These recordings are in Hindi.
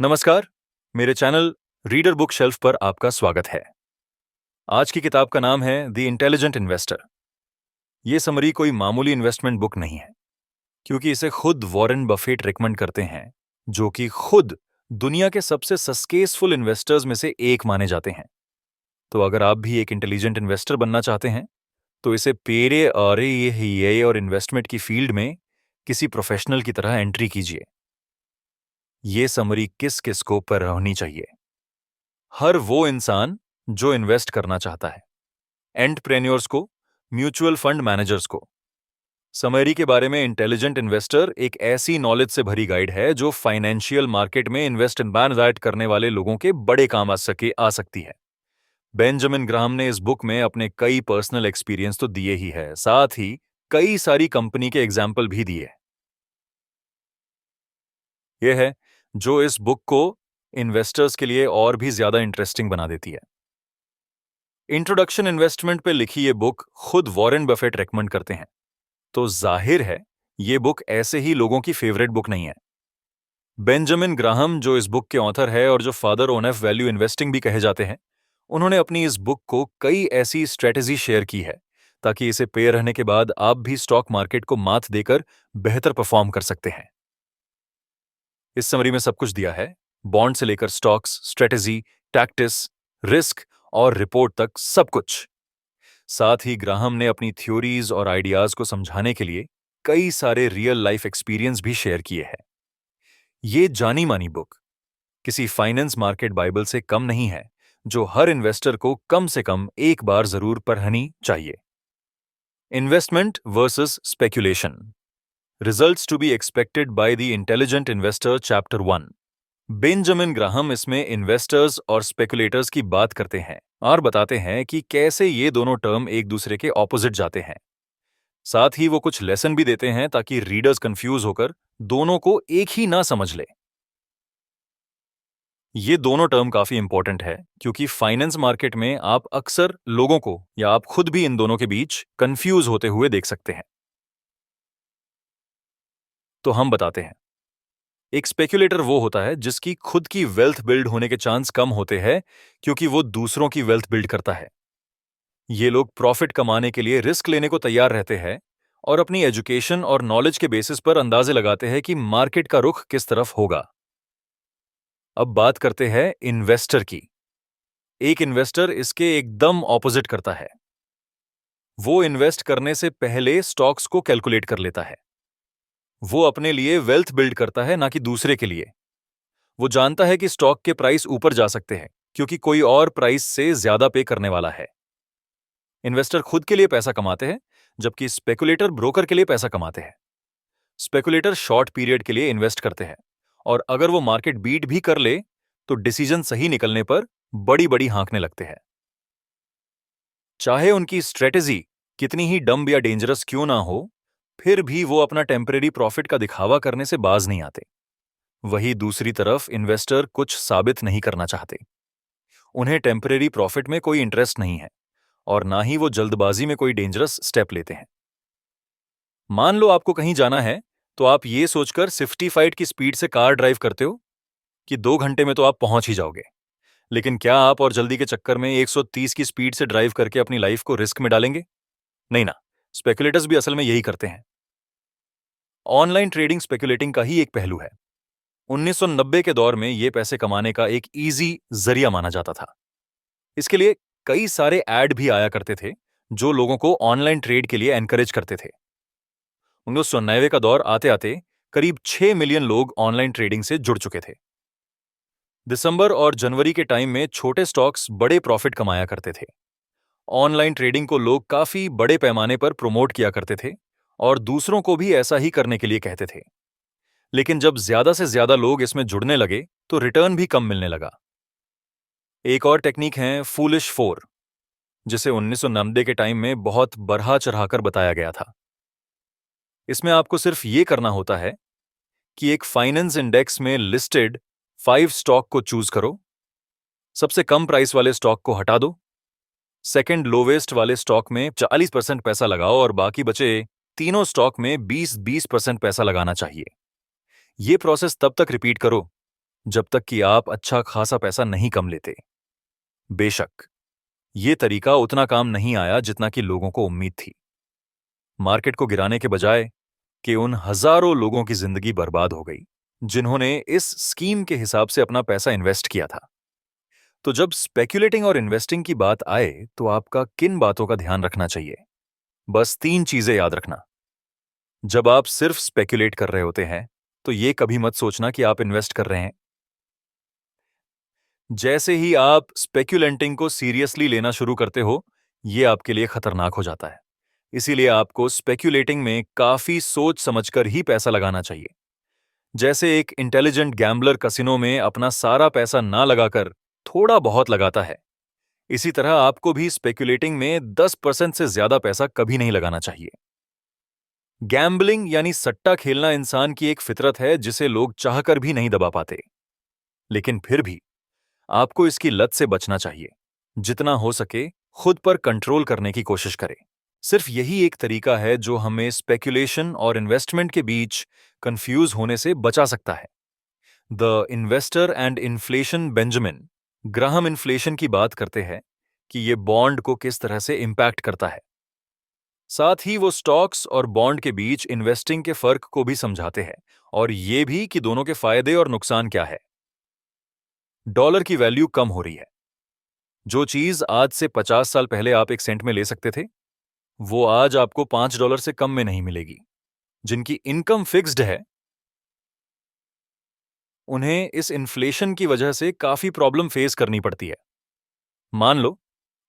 नमस्कार। मेरे चैनल रीडर बुक शेल्फ पर आपका स्वागत है। आज की किताब का नाम है द इंटेलिजेंट इन्वेस्टर। ये समरी कोई मामूली इन्वेस्टमेंट बुक नहीं है, क्योंकि इसे खुद वॉरेन बफेट रिकमेंड करते हैं, जो कि खुद दुनिया के सबसे सक्सेसफुल इन्वेस्टर्स में से एक माने जाते हैं। तो अगर आप भी एक इंटेलिजेंट इन्वेस्टर बनना चाहते हैं, तो इसे पेरे और ये और इन्वेस्टमेंट की फील्ड में किसी प्रोफेशनल की तरह एंट्री कीजिए। ये समरी किस किस को पढ़नी चाहिए? हर वो इंसान जो इन्वेस्ट करना चाहता है, एंटरप्रेन्योर्स को, म्यूचुअल फंड मैनेजर्स को। समरी के बारे में इंटेलिजेंट इन्वेस्टर एक ऐसी नॉलेज से भरी गाइड है जो फाइनेंशियल मार्केट में इन्वेस्ट करने वाले लोगों के बड़े काम आ सकती है। बेंजामिन ग्राहम ने इस बुक में अपने कई पर्सनल एक्सपीरियंस तो दिए ही है, साथ ही कई सारी कंपनी के एग्जाम्पल भी दिए। यह है जो इस बुक को इन्वेस्टर्स के लिए और भी ज्यादा इंटरेस्टिंग बना देती है। इंट्रोडक्शन इन्वेस्टमेंट पे लिखी ये बुक खुद वॉरेन बफेट रेकमेंड करते हैं, तो जाहिर है ये बुक ऐसे ही लोगों की फेवरेट बुक नहीं है। बेंजामिन ग्राहम, जो इस बुक के ऑथर है और जो फादर ऑफ वैल्यू इन्वेस्टिंग भी कहे जाते हैं, उन्होंने अपनी इस बुक को कई ऐसी स्ट्रेटेजी शेयर की है ताकि इसे पे रहने के बाद आप भी स्टॉक मार्केट को मात देकर बेहतर परफॉर्म कर सकते हैं। इस समरी में सब कुछ दिया है, बॉन्ड से लेकर स्टॉक्स, स्ट्रेटेजी, टैक्टिस, रिस्क और रिपोर्ट तक सब कुछ। साथ ही ग्राहम ने अपनी थ्योरीज और आइडियाज को समझाने के लिए कई सारे रियल लाइफ एक्सपीरियंस भी शेयर किए हैं। ये जानी मानी बुक किसी फाइनेंस मार्केट बाइबल से कम नहीं है, जो हर इन्वेस्टर को कम से कम एक बार जरूर पढ़नी चाहिए। Investment versus speculation, results to be expected by the intelligent investor, chapter 1। Benjamin Graham इसमें इन्वेस्टर्स और स्पेकुलेटर्स की बात करते हैं और बताते हैं कि कैसे ये दोनों टर्म एक दूसरे के ऑपोजिट जाते हैं। साथ ही वो कुछ लेसन भी देते हैं ताकि रीडर्स कंफ्यूज होकर दोनों को एक ही ना समझ ले। ये दोनों टर्म काफी इंपॉर्टेंट है, क्योंकि फाइनेंस मार्केट में आप अक्सर लोगों को या आप खुद भी इन दोनों के बीच कंफ्यूज होते हुए देख सकते हैं। तो हम बताते हैं। एक स्पेक्यूलेटर वो होता है जिसकी खुद की वेल्थ बिल्ड होने के चांस कम होते हैं, क्योंकि वो दूसरों की वेल्थ बिल्ड करता है। ये लोग प्रॉफिट कमाने के लिए रिस्क लेने को तैयार रहते हैं और अपनी एजुकेशन और नॉलेज के बेसिस पर अंदाजे लगाते हैं कि मार्केट का रुख किस तरफ होगा। अब बात करते हैं इन्वेस्टर की। एक इन्वेस्टर इसके एकदम ऑपोजिट करता है। वो इन्वेस्ट करने से पहले स्टॉक्स को कैलकुलेट कर लेता है। वो अपने लिए वेल्थ बिल्ड करता है, ना कि दूसरे के लिए। वो जानता है कि स्टॉक के प्राइस ऊपर जा सकते हैं क्योंकि कोई और प्राइस से ज्यादा पे करने वाला है। इन्वेस्टर खुद के लिए पैसा कमाते हैं, जबकि स्पेकुलेटर ब्रोकर के लिए पैसा कमाते हैं। स्पेकुलेटर शॉर्ट पीरियड के लिए इन्वेस्ट करते हैं, और अगर वो मार्केट बीट भी कर ले तो डिसीजन सही निकलने पर बड़ी बड़ी हाँकने लगते हैं। चाहे उनकी स्ट्रेटेजी कितनी ही डम्ब या डेंजरस क्यों ना हो, फिर भी वो अपना टेम्परेरी प्रॉफिट का दिखावा करने से बाज नहीं आते। वही दूसरी तरफ इन्वेस्टर कुछ साबित नहीं करना चाहते। उन्हें टेम्परेरी प्रॉफिट में कोई इंटरेस्ट नहीं है और ना ही वो जल्दबाजी में कोई डेंजरस स्टेप लेते हैं। मान लो आपको कहीं जाना है, तो आप ये सोचकर 65 की स्पीड से कार ड्राइव करते हो कि 2 घंटे में तो आप पहुंच ही जाओगे। लेकिन क्या आप और जल्दी के चक्कर में 130 की स्पीड से ड्राइव करके अपनी लाइफ को रिस्क में डालेंगे? नहीं ना। स्पेकुलेटर्स भी असल में यही करते हैं। ऑनलाइन ट्रेडिंग स्पेकुलेटिंग का ही एक पहलू है। 1990 के दौर में यह पैसे कमाने का एक इजी जरिया माना जाता था। इसके लिए कई सारे ऐड भी आया करते थे जो लोगों को ऑनलाइन ट्रेड के लिए एनकरेज करते थे। 1990 का दौर आते आते करीब 6 मिलियन लोग ऑनलाइन ट्रेडिंग से जुड़ चुके थे। दिसंबर और जनवरी के टाइम में छोटे स्टॉक्स बड़े प्रॉफिट कमाया करते थे। ऑनलाइन ट्रेडिंग को लोग काफी बड़े पैमाने पर प्रमोट किया करते थे और दूसरों को भी ऐसा ही करने के लिए कहते थे। लेकिन जब ज्यादा से ज्यादा लोग इसमें जुड़ने लगे तो रिटर्न भी कम मिलने लगा। एक और टेक्निक है फूलिश 4, जिसे 1990 के टाइम में बहुत बढ़ा चढ़ाकर बताया गया था। इसमें आपको सिर्फ ये करना होता है कि एक फाइनेंस इंडेक्स में लिस्टेड 5 स्टॉक को चूज करो, सबसे कम प्राइस वाले स्टॉक को हटा दो, सेकंड लोवेस्ट वाले स्टॉक में 40% पैसा लगाओ और बाकी बचे तीनों स्टॉक में 20-20% पैसा लगाना चाहिए। ये प्रोसेस तब तक रिपीट करो जब तक कि आप अच्छा खासा पैसा नहीं कम लेते। बेशक ये तरीका उतना काम नहीं आया जितना कि लोगों को उम्मीद थी। मार्केट को गिराने के बजाय कि उन हजारों लोगों की जिंदगी बर्बाद हो गई जिन्होंने इस स्कीम के हिसाब से अपना पैसा इन्वेस्ट किया था। तो जब स्पेक्यूलेटिंग और इन्वेस्टिंग की बात आए तो आपका किन बातों का ध्यान रखना चाहिए? बस 3 चीजें याद रखना। जब आप सिर्फ स्पेक्यूलेट कर रहे होते हैं तो ये कभी मत सोचना कि आप इन्वेस्ट कर रहे हैं। जैसे ही आप स्पेक्यूलेंटिंग को सीरियसली लेना शुरू करते हो, ये आपके लिए खतरनाक हो जाता है। इसीलिए आपको स्पेक्यूलेटिंग में काफी सोच समझकर ही पैसा लगाना चाहिए। जैसे एक इंटेलिजेंट गैम्बलर कसिनो में अपना सारा पैसा ना लगाकर थोड़ा बहुत लगाता है, इसी तरह आपको भी स्पेक्यूलेटिंग में 10% से ज्यादा पैसा कभी नहीं लगाना चाहिए। गैम्बलिंग यानी सट्टा खेलना इंसान की एक फितरत है जिसे लोग चाहकर भी नहीं दबा पाते। लेकिन फिर भी आपको इसकी लत से बचना चाहिए। जितना हो सके खुद पर कंट्रोल करने की कोशिश करें। सिर्फ यही एक तरीका है जो हमें स्पेक्यूलेशन और इन्वेस्टमेंट के बीच कंफ्यूज होने से बचा सकता है। The investor and inflation Benjamin Graham inflation की बात करते हैं कि ये बॉन्ड को किस तरह से इंपैक्ट करता है। साथ ही वो स्टॉक्स और बॉन्ड के बीच इन्वेस्टिंग के फर्क को भी समझाते हैं और ये भी कि दोनों के फायदे और नुकसान क्या है। डॉलर की वैल्यू कम हो रही है। जो चीज आज से 50 साल पहले आप 1 सेंट में ले सकते थे, वो आज आपको $5 से कम में नहीं मिलेगी। जिनकी इनकम फिक्स्ड है, उन्हें इस इन्फ्लेशन की वजह से काफी प्रॉब्लम फेस करनी पड़ती है। मान लो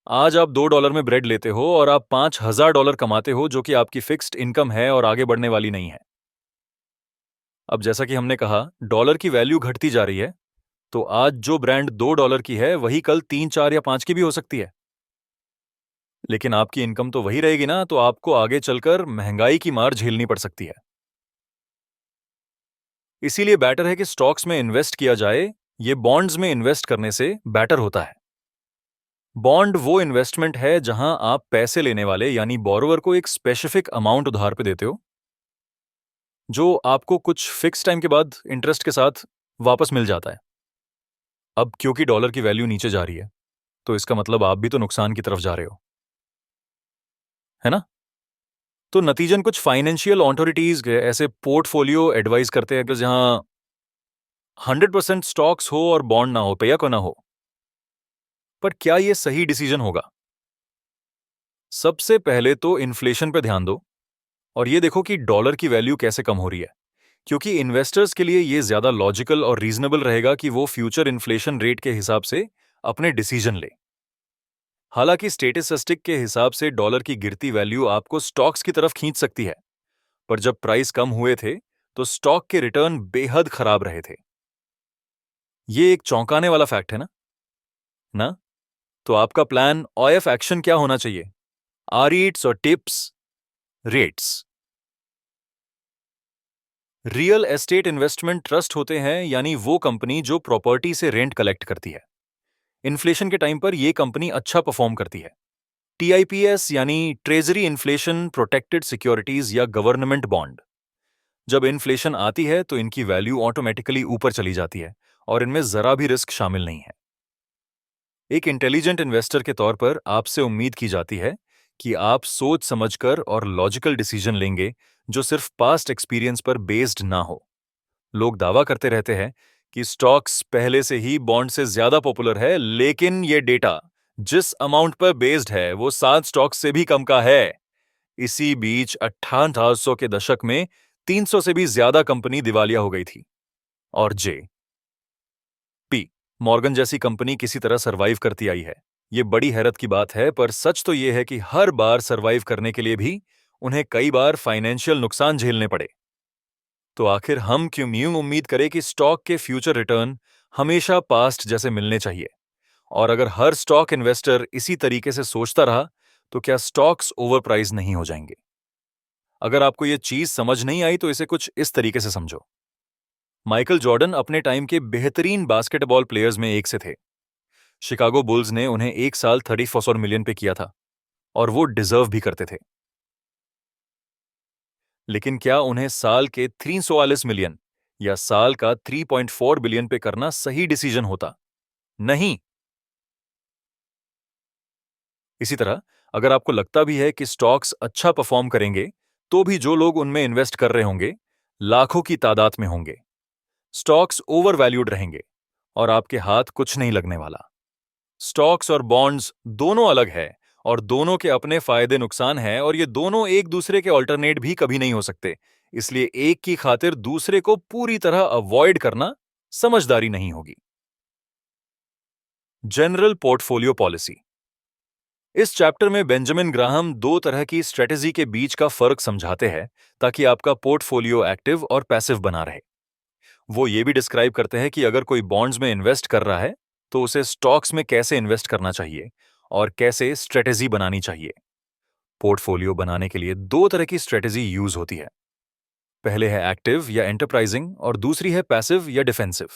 आज आप $2 में ब्रेड लेते हो और आप $5,000 कमाते हो, जो कि आपकी फिक्स्ड इनकम है और आगे बढ़ने वाली नहीं है। अब जैसा कि हमने कहा, डॉलर की वैल्यू घटती जा रही है, तो आज जो ब्रांड $2 की है वही कल 3, 4 या 5 की भी हो सकती है। लेकिन आपकी इनकम तो वही रहेगी ना, तो आपको आगे चलकर महंगाई की मार झेलनी पड़ सकती है। इसीलिए बेटर है कि स्टॉक्स में इन्वेस्ट किया जाए, ये बॉन्ड्स में इन्वेस्ट करने से बेटर होता है। बॉन्ड वो इन्वेस्टमेंट है जहां आप पैसे लेने वाले यानी बोरोवर को एक स्पेसिफिक अमाउंट उधार पे देते हो, जो आपको कुछ फिक्स टाइम के बाद इंटरेस्ट के साथ वापस मिल जाता है। अब क्योंकि डॉलर की वैल्यू नीचे जा रही है, तो इसका मतलब आप भी तो नुकसान की तरफ जा रहे हो, है ना? तो नतीजन कुछ फाइनेंशियल ऑथोरिटीज ऐसे पोर्टफोलियो एडवाइस करते हैं कि जहां 100% स्टॉक्स हो और बॉन्ड ना हो, पे या को ना हो। पर क्या ये सही डिसीजन होगा? सबसे पहले तो इन्फ्लेशन पे ध्यान दो और ये देखो कि डॉलर की वैल्यू कैसे कम हो रही है, क्योंकि इन्वेस्टर्स के लिए ये ज्यादा लॉजिकल और रीजनेबल रहेगा कि वो फ्यूचर इन्फ्लेशन रेट के हिसाब से अपने डिसीजन ले। हालांकि स्टेटिस्टिक के हिसाब से डॉलर की गिरती वैल्यू आपको स्टॉक्स की तरफ खींच सकती है, पर जब प्राइस कम हुए थे तो स्टॉक के रिटर्न बेहद खराब रहे थे। ये एक चौंकाने वाला फैक्ट है ना? तो आपका प्लान ऑफ एक्शन क्या होना चाहिए? आरईट्स और tips. Rates. Real estate investment trust होते हैं, यानी वो कंपनी जो प्रॉपर्टी से रेंट कलेक्ट करती है। इन्फ्लेशन के टाइम पर यह कंपनी अच्छा परफॉर्म करती है। टीआईपीएस यानी ट्रेजरी इन्फ्लेशन प्रोटेक्टेड सिक्योरिटीज या गवर्नमेंट बॉन्ड। जब इन्फ्लेशन आती है तो इनकी वैल्यू ऑटोमेटिकली ऊपर चली जाती है और इनमें जरा भी रिस्क शामिल नहीं है। एक इंटेलिजेंट इन्वेस्टर के तौर पर आपसे उम्मीद की जाती है कि आप सोच समझकर और लॉजिकल डिसीजन लेंगे जो सिर्फ पास्ट एक्सपीरियंस पर बेस्ड ना हो। लोग दावा करते रहते हैं कि स्टॉक्स पहले से ही बॉन्ड से ज्यादा पॉपुलर है, लेकिन ये डेटा जिस अमाउंट पर बेस्ड है वो 7 स्टॉक्स से भी कम का है। इसी बीच 1800 के दशक में 300 से भी ज्यादा कंपनी दिवालिया हो गई थी और जे पी मॉर्गन जैसी कंपनी किसी तरह सरवाइव करती आई है। ये बड़ी हैरत की बात है, पर सच तो ये है कि हर बार सरवाइव करने के लिए भी उन्हें कई बार फाइनेंशियल नुकसान झेलने पड़े। तो आखिर हम क्यों यूं उम्मीद करें कि स्टॉक के फ्यूचर रिटर्न हमेशा पास्ट जैसे मिलने चाहिए? और अगर हर स्टॉक इन्वेस्टर इसी तरीके से सोचता रहा तो क्या स्टॉक्स ओवर प्राइस नहीं हो जाएंगे? अगर आपको यह चीज समझ नहीं आई तो इसे कुछ इस तरीके से समझो। माइकल जॉर्डन अपने टाइम के बेहतरीन बास्केटबॉल प्लेयर्स में एक से थे। शिकागो बुल्स ने उन्हें एक साल 34 मिलियन पे किया था और वो डिजर्व भी करते थे। लेकिन क्या उन्हें साल के 344 मिलियन या साल का 3.4 बिलियन पे करना सही डिसीजन होता? नहीं। इसी तरह अगर आपको लगता भी है कि स्टॉक्स अच्छा परफॉर्म करेंगे, तो भी जो लोग उनमें इन्वेस्ट कर रहे होंगे, लाखों की तादाद में होंगे। स्टॉक्स ओवर वैल्यूड रहेंगे और आपके हाथ कुछ नहीं लगने वाला। स्टॉक्स और बॉन्ड्स दोनों अलग है और दोनों के अपने फायदे नुकसान हैं और ये दोनों एक दूसरे के ऑल्टरनेट भी कभी नहीं हो सकते। इसलिए एक की खातिर दूसरे को पूरी तरह अवॉइड करना समझदारी नहीं होगी। General portfolio policy. इस चैप्टर में बेंजामिन ग्राहम दो तरह की स्ट्रेटेजी के बीच का फर्क समझाते हैं ताकि आपका पोर्टफोलियो एक्टिव और पैसिव बना रहे। वो ये भी डिस्क्राइब करते हैं कि अगर कोई बॉन्ड्स में इन्वेस्ट कर रहा है तो उसे स्टॉक्स में कैसे इन्वेस्ट करना चाहिए और कैसे स्ट्रेटेजी बनानी चाहिए। पोर्टफोलियो बनाने के लिए दो तरह की स्ट्रेटेजी यूज होती है। पहले है एक्टिव या एंटरप्राइजिंग और दूसरी है पैसिव या डिफेंसिव।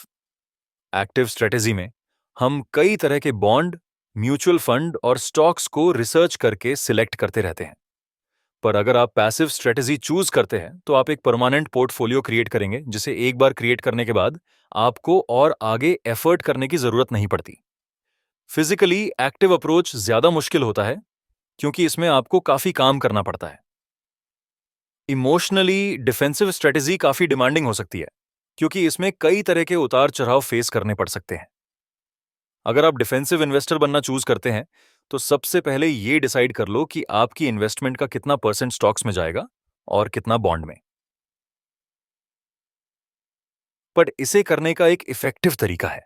एक्टिव स्ट्रेटेजी में हम कई तरह के बॉन्ड, म्यूचुअल फंड और स्टॉक्स को रिसर्च करके सिलेक्ट करते रहते हैं। पर अगर आप पैसिव स्ट्रेटेजी चूज करते हैं तो आप एक परमानेंट पोर्टफोलियो क्रिएट करेंगे जिसे एक बार क्रिएट करने के बाद आपको और आगे एफर्ट करने की जरूरत नहीं पड़ती। फिजिकली एक्टिव अप्रोच ज्यादा मुश्किल होता है क्योंकि इसमें आपको काफी काम करना पड़ता है। इमोशनली डिफेंसिव स्ट्रेटेजी काफी डिमांडिंग हो सकती है क्योंकि इसमें कई तरह के उतार चढ़ाव फेस करने पड़ सकते हैं। अगर आप डिफेंसिव इन्वेस्टर बनना चूज करते हैं तो सबसे पहले ये डिसाइड कर लो कि आपकी इन्वेस्टमेंट का कितना परसेंट स्टॉक्स में जाएगा और कितना बॉन्ड में। पर इसे करने का एक इफेक्टिव तरीका है।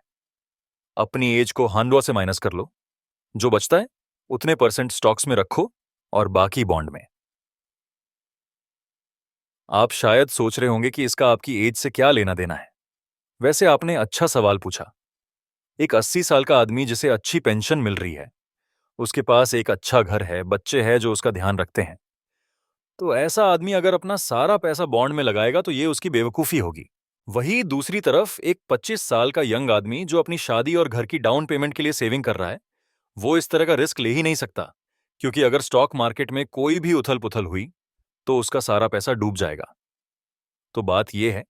अपनी एज को 100 से माइनस कर लो, जो बचता है उतने परसेंट स्टॉक्स में रखो और बाकी बॉन्ड में। आप शायद सोच रहे होंगे कि इसका आपकी एज से क्या लेना देना है। वैसे आपने अच्छा सवाल पूछा। एक 80 साल का आदमी जिसे अच्छी पेंशन मिल रही है, उसके पास एक अच्छा घर है, बच्चे हैं जो उसका ध्यान रखते हैं, तो ऐसा आदमी अगर अपना सारा पैसा बॉन्ड में लगाएगा तो ये उसकी बेवकूफी होगी। वही दूसरी तरफ एक 25 साल का यंग आदमी जो अपनी शादी और घर की डाउन पेमेंट के लिए सेविंग कर रहा है, वो इस तरह का रिस्क ले ही नहीं सकता, क्योंकि अगर स्टॉक मार्केट में कोई भी उथल पुथल हुई तो उसका सारा पैसा डूब जाएगा। तो बात यह है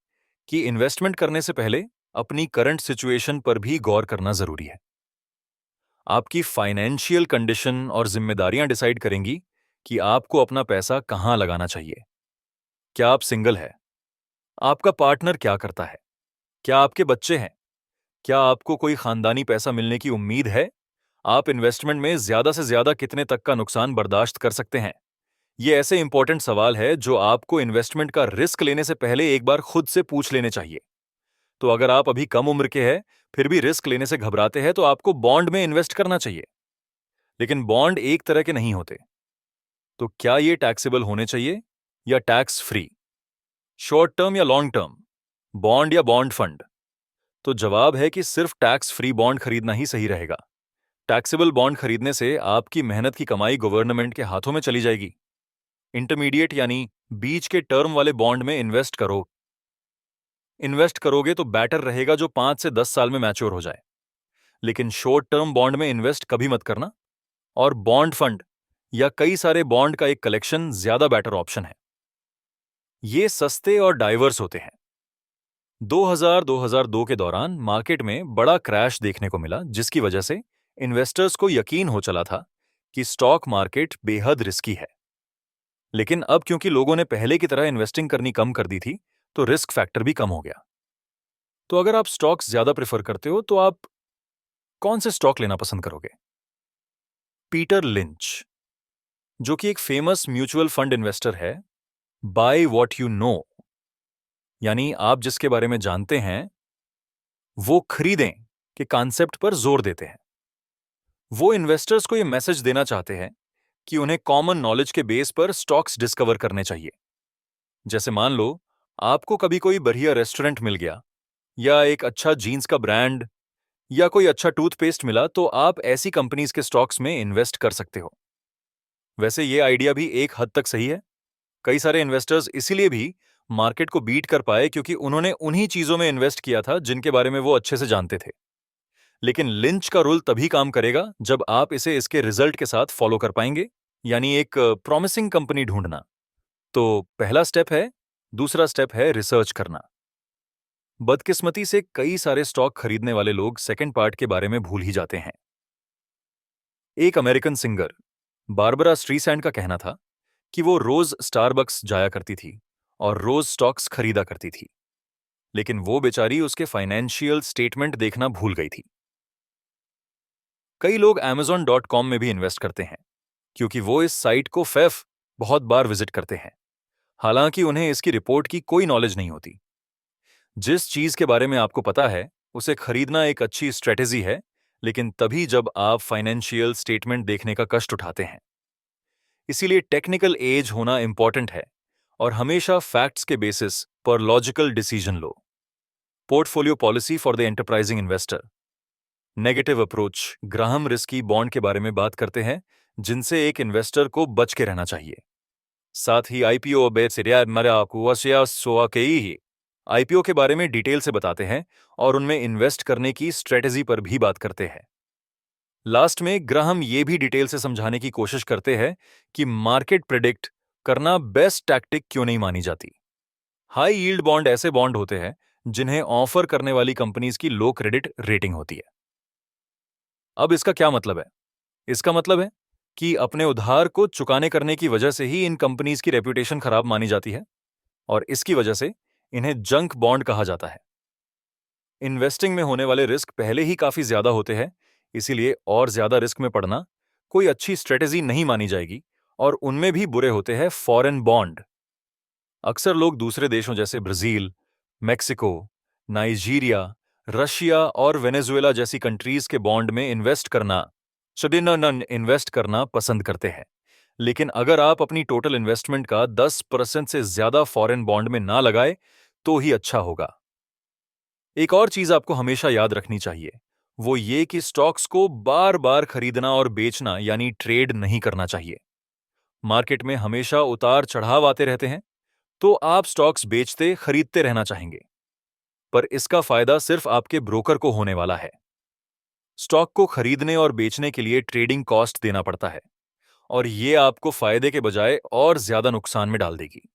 कि इन्वेस्टमेंट करने से पहले अपनी करंट सिचुएशन पर भी गौर करना जरूरी है। आपकी फाइनेंशियल कंडीशन और जिम्मेदारियां डिसाइड करेंगी कि आपको अपना पैसा कहां लगाना चाहिए। क्या आप सिंगल है? आपका पार्टनर क्या करता है? क्या आपके बच्चे हैं? क्या आपको कोई खानदानी पैसा मिलने की उम्मीद है? आप इन्वेस्टमेंट में ज्यादा से ज्यादा कितने तक का नुकसान बर्दाश्त कर सकते हैं? ये ऐसे इंपॉर्टेंट सवाल है जो आपको इन्वेस्टमेंट का रिस्क लेने से पहले एक बार खुद से पूछ लेने चाहिए। तो अगर आप अभी कम उम्र के हैं, फिर भी रिस्क लेने से घबराते हैं, तो आपको बॉन्ड में इन्वेस्ट करना चाहिए। लेकिन बॉन्ड एक तरह के नहीं होते। तो क्या ये टैक्सेबल होने चाहिए या टैक्स फ्री? शॉर्ट टर्म या लॉन्ग टर्म? बॉन्ड या बॉन्ड फंड? तो जवाब है कि सिर्फ टैक्स फ्री बॉन्ड खरीदना ही सही रहेगा। टैक्सेबल बॉन्ड खरीदने से आपकी मेहनत की कमाई गवर्नमेंट के हाथों में चली जाएगी। इंटरमीडिएट यानी बीच के टर्म वाले बॉन्ड में इन्वेस्ट करोगे तो बेटर रहेगा जो 5 से 10 साल में मैच्योर हो जाए। लेकिन शॉर्ट टर्म बॉन्ड में इन्वेस्ट कभी मत करना। और बॉन्ड फंड या कई सारे बॉन्ड का एक कलेक्शन ज्यादा बेटर ऑप्शन है। ये सस्ते और डाइवर्स होते हैं। 2000-2002 के दौरान मार्केट में बड़ा क्रैश देखने को मिला, जिसकी वजह से इन्वेस्टर्स को यकीन हो चला था कि स्टॉक मार्केट बेहद रिस्की है। लेकिन अब क्योंकि लोगों ने पहले की तरह इन्वेस्टिंग करनी कम कर दी थी, तो रिस्क फैक्टर भी कम हो गया। तो अगर आप स्टॉक्स ज्यादा प्रेफर करते हो तो आप कौन से स्टॉक लेना पसंद करोगे? पीटर लिंच, जो कि एक फेमस म्यूचुअल फंड इन्वेस्टर है, बाय व्हाट यू नो, यानी आप जिसके बारे में जानते हैं वो खरीदें के कॉन्सेप्ट पर जोर देते हैं। वो इन्वेस्टर्स को यह मैसेज देना चाहते हैं कि उन्हें कॉमन नॉलेज के बेस पर स्टॉक्स डिस्कवर करने चाहिए। जैसे मान लो आपको कभी कोई बढ़िया रेस्टोरेंट मिल गया, या एक अच्छा जीन्स का ब्रांड, या कोई अच्छा टूथपेस्ट मिला, तो आप ऐसी कंपनीज के स्टॉक्स में इन्वेस्ट कर सकते हो। वैसे ये आइडिया भी एक हद तक सही है। कई सारे इन्वेस्टर्स इसीलिए भी मार्केट को बीट कर पाए क्योंकि उन्होंने उन्हीं चीजों में इन्वेस्ट किया था जिनके बारे में वो अच्छे से जानते थे। लेकिन लिंच का रूल तभी काम करेगा जब आप इसे इसके रिजल्ट के साथ फॉलो कर पाएंगे, यानी एक प्रॉमिसिंग कंपनी ढूंढना। तो पहला स्टेप है, दूसरा स्टेप है रिसर्च करना। बदकिस्मती से कई सारे स्टॉक खरीदने वाले लोग सेकंड पार्ट के बारे में भूल ही जाते हैं। एक अमेरिकन सिंगर बारबरा स्ट्रीसैंड का कहना था कि वो रोज स्टारबक्स जाया करती थी और रोज स्टॉक्स खरीदा करती थी, लेकिन वो बेचारी उसके फाइनेंशियल स्टेटमेंट देखना भूल गई थी। कई लोग Amazon.com में भी इन्वेस्ट करते हैं क्योंकि वो इस साइट को फैफ बहुत बार विजिट करते हैं, हालांकि उन्हें इसकी रिपोर्ट की कोई नॉलेज नहीं होती। जिस चीज के बारे में आपको पता है उसे खरीदना एक अच्छी स्ट्रेटेजी है, लेकिन तभी जब आप फाइनेंशियल स्टेटमेंट देखने का कष्ट उठाते हैं। इसीलिए टेक्निकल एज होना इंपॉर्टेंट है और हमेशा फैक्ट्स के बेसिस पर logical decision low. Portfolio policy for the enterprising investor. Negative approach. Graham risky bond के बारे में बात करते हैं जिनसे एक इन्वेस्टर को बच के रहना चाहिए। साथ ही आईपीओ आईपीओ के बारे में डिटेल से बताते हैं और उनमें इन्वेस्ट करने की स्ट्रेटेजी पर भी बात करते हैं। लास्ट में ग्राहम ये भी डिटेल से समझाने की कोशिश करते हैं कि मार्केट प्रिडिक्ट करना बेस्ट टैक्टिक क्यों नहीं मानी जाती। हाई यील्ड बॉन्ड ऐसे बॉन्ड होते हैं जिन्हें ऑफर करने वाली कंपनीज की लो क्रेडिट रेटिंग होती है। अब इसका क्या मतलब है? इसका मतलब है कि अपने उधार को चुकाने करने की वजह से ही इन कंपनीज की रेपुटेशन खराब मानी जाती है और इसकी वजह से इन्हें जंक बॉन्ड कहा जाता है। इन्वेस्टिंग में होने वाले रिस्क पहले ही काफी ज्यादा होते हैं, इसीलिए और ज्यादा रिस्क में पड़ना कोई अच्छी स्ट्रेटेजी नहीं मानी जाएगी। और उनमें भी बुरे होते हैं फॉरेन बॉन्ड। अक्सर लोग दूसरे देशों जैसे ब्राजील, मेक्सिको, नाइजीरिया, रशिया और वेनेजुएला जैसी कंट्रीज के बॉन्ड में इन्वेस्ट करना पसंद करते हैं। लेकिन अगर आप अपनी टोटल इन्वेस्टमेंट का 10% से ज्यादा फॉरेन बॉन्ड में ना लगाए तो ही अच्छा होगा। एक और चीज आपको हमेशा याद रखनी चाहिए, वो ये कि स्टॉक्स को बार बार खरीदना और बेचना यानी ट्रेड नहीं करना चाहिए। मार्केट में हमेशा उतार चढ़ाव आते रहते हैं, तो आप स्टॉक्स बेचते खरीदते रहना चाहेंगे, पर इसका फायदा सिर्फ आपके ब्रोकर को होने वाला है। स्टॉक को खरीदने और बेचने के लिए ट्रेडिंग कॉस्ट देना पड़ता है और ये आपको फायदे के बजाय और ज्यादा नुकसान में डाल देगी।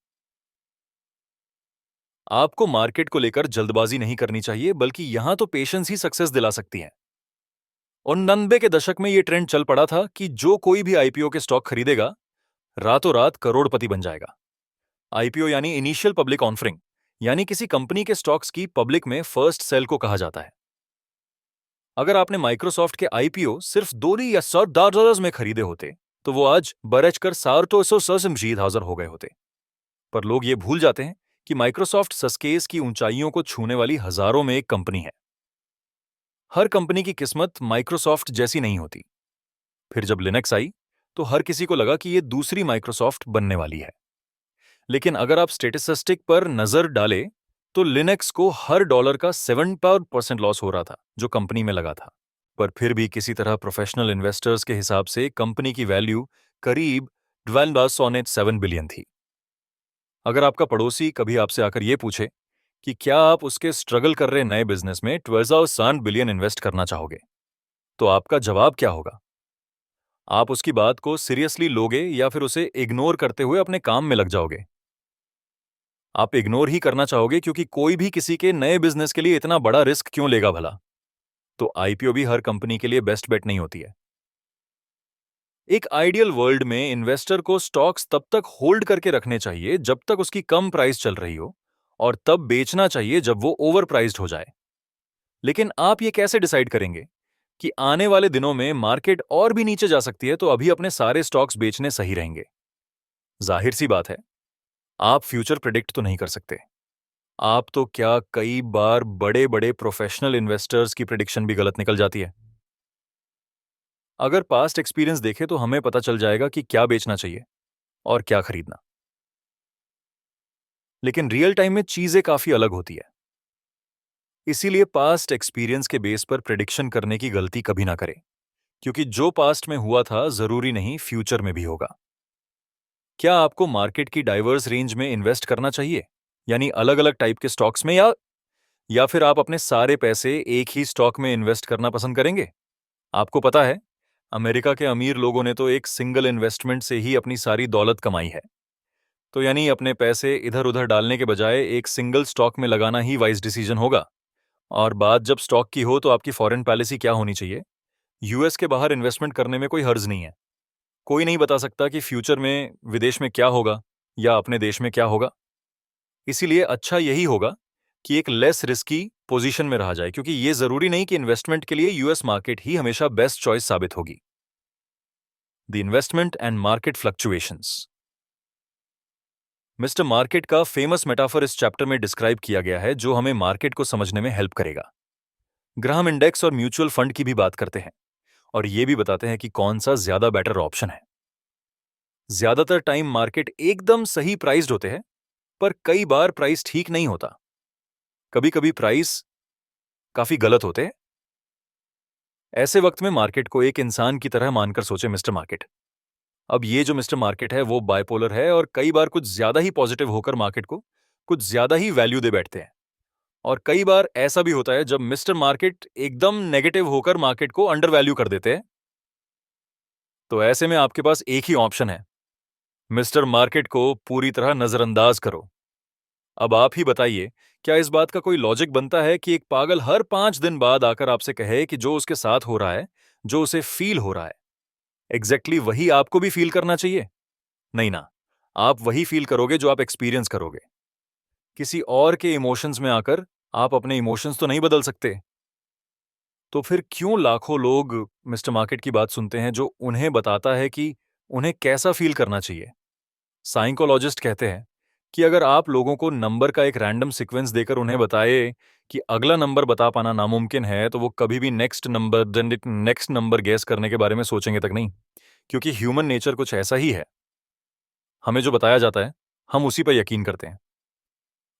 आपको मार्केट को लेकर जल्दबाजी नहीं करनी चाहिए, बल्कि यहां तो पेशेंस ही सक्सेस दिला सकती है। 99 के दशक में यह ट्रेंड चल पड़ा था कि जो कोई भी आईपीओ के स्टॉक खरीदेगा रातों रात करोड़पति बन जाएगा। आईपीओ यानी इनिशियल पब्लिक ऑफरिंग, यानी किसी कंपनी के स्टॉक्स की पब्लिक में फर्स्ट सेल को कहा जाता है। अगर आपने माइक्रोसॉफ्ट के आईपीओ सिर्फ $2 या $100 में खरीदे होते तो वो आज बरचकर 600 हो गए होते। पर लोग ये भूल जाते हैं कि माइक्रोसॉफ्ट सस्केस की ऊंचाइयों को छूने वाली हजारों में एक कंपनी है। हर कंपनी की किस्मत माइक्रोसॉफ्ट जैसी नहीं होती। फिर जब लिनक्स आई तो हर किसी को लगा कि ये दूसरी माइक्रोसॉफ्ट बनने वाली है। लेकिन अगर आप स्टेटिस्टिक पर नजर डालें तो लिनक्स को हर डॉलर का 7% लॉस हो रहा था जो कंपनी में लगा था। पर फिर भी किसी तरह प्रोफेशनल इन्वेस्टर्स के हिसाब से कंपनी की वैल्यू करीब 12.7 बिलियन थी। अगर आपका पड़ोसी कभी आपसे आकर यह पूछे कि क्या आप उसके स्ट्रगल कर रहे नए बिजनेस में 12.7 बिलियन इन्वेस्ट करना चाहोगे, तो आपका जवाब क्या होगा? आप उसकी बात को सीरियसली लोगे या फिर उसे इग्नोर करते हुए अपने काम में लग जाओगे? आप इग्नोर ही करना चाहोगे, क्योंकि कोई भी किसी के नए बिजनेस के लिए इतना बड़ा रिस्क क्यों लेगा भला? तो आईपीओ भी हर कंपनी के लिए बेस्ट बेट नहीं होती है। एक आइडियल वर्ल्ड में इन्वेस्टर को स्टॉक्स तब तक होल्ड करके रखने चाहिए जब तक उसकी कम प्राइस चल रही हो, और तब बेचना चाहिए जब वो ओवर प्राइस्ड हो जाए। लेकिन आप ये कैसे डिसाइड करेंगे कि आने वाले दिनों में मार्केट और भी नीचे जा सकती है, तो अभी अपने सारे स्टॉक्स बेचने सही रहेंगे? जाहिर सी बात है, आप फ्यूचर प्रिडिक्ट तो नहीं कर सकते। आप तो क्या, कई बार बड़े बड़े प्रोफेशनल इन्वेस्टर्स की प्रिडिक्शन भी गलत निकल जाती है। अगर पास्ट एक्सपीरियंस देखें तो हमें पता चल जाएगा कि क्या बेचना चाहिए और क्या खरीदना। लेकिन रियल टाइम में चीजें काफी अलग होती है। इसीलिए पास्ट एक्सपीरियंस के बेस पर प्रिडिक्शन करने की गलती कभी ना करें, क्योंकि जो पास्ट में हुआ था जरूरी नहीं फ्यूचर में भी होगा। क्या आपको मार्केट की डाइवर्स रेंज में इन्वेस्ट करना चाहिए, यानी अलग अलग टाइप के स्टॉक्स में, या फिर आप अपने सारे पैसे एक ही स्टॉक में इन्वेस्ट करना पसंद करेंगे? आपको पता है, अमेरिका के अमीर लोगों ने तो एक सिंगल इन्वेस्टमेंट से ही अपनी सारी दौलत कमाई है। तो यानी अपने पैसे इधर उधर डालने के बजाय एक सिंगल स्टॉक में लगाना ही वाइज डिसीजन होगा। और बात जब स्टॉक की हो तो आपकी फॉरेन पॉलिसी क्या होनी चाहिए? यूएस के बाहर इन्वेस्टमेंट करने में कोई हर्ज नहीं है। कोई नहीं बता सकता कि फ्यूचर में विदेश में क्या होगा या अपने देश में क्या होगा। इसीलिए अच्छा यही होगा कि एक लेस रिस्की पोजीशन में रहा जाए, क्योंकि ये जरूरी नहीं कि इन्वेस्टमेंट के लिए यूएस मार्केट ही हमेशा बेस्ट चॉइस साबित होगी। The investment and market fluctuations. Mister market का फेमस मेटाफर इस चैप्टर में डिस्क्राइब किया गया है, जो हमें मार्केट को समझने में हेल्प करेगा। ग्राहम इंडेक्स और म्यूचुअल फंड की भी बात करते हैं और ये भी बताते हैं कि कौन सा ज्यादा बेटर ऑप्शन है। ज्यादातर टाइम मार्केट एकदम सही प्राइस्ड होते हैं, पर कई बार प्राइस ठीक नहीं होता। कभी कभी प्राइस काफी गलत होते हैं। ऐसे वक्त में मार्केट को एक इंसान की तरह मानकर सोचे मिस्टर मार्केट। अब ये जो मिस्टर मार्केट है वो बाइपोलर है और कई बार कुछ ज्यादा ही पॉजिटिव होकर मार्केट को कुछ ज्यादा ही वैल्यू दे बैठते हैं। और कई बार ऐसा भी होता है जब मिस्टर मार्केट एकदम नेगेटिव होकर मार्केट को अंडर वैल्यू कर देते हैं। तो ऐसे में आपके पास एक ही ऑप्शन है, मिस्टर मार्केट को पूरी तरह नजरअंदाज करो। अब आप ही बताइए, क्या इस बात का कोई लॉजिक बनता है कि एक पागल हर 5 दिन बाद आकर आपसे कहे कि जो उसके साथ हो रहा है, जो उसे फील हो रहा है, एग्जैक्टली वही आपको भी फील करना चाहिए? नहीं ना। आप वही फील करोगे जो आप एक्सपीरियंस करोगे। किसी और के इमोशंस में आकर आप अपने इमोशंस तो नहीं बदल सकते। तो फिर क्यों लाखों लोग मिस्टर मार्केट की बात सुनते हैं जो उन्हें बताता है कि उन्हें कैसा फील करना चाहिए? साइकोलॉजिस्ट कहते हैं कि अगर आप लोगों को नंबर का एक रैंडम सीक्वेंस देकर उन्हें बताए कि अगला नंबर बता पाना नामुमकिन है, तो वो कभी भी नेक्स्ट नंबर गेस करने के बारे में सोचेंगे तक नहीं। क्योंकि ह्यूमन नेचर कुछ ऐसा ही है। हमें जो बताया जाता है, हम उसी पर यकीन करते हैं।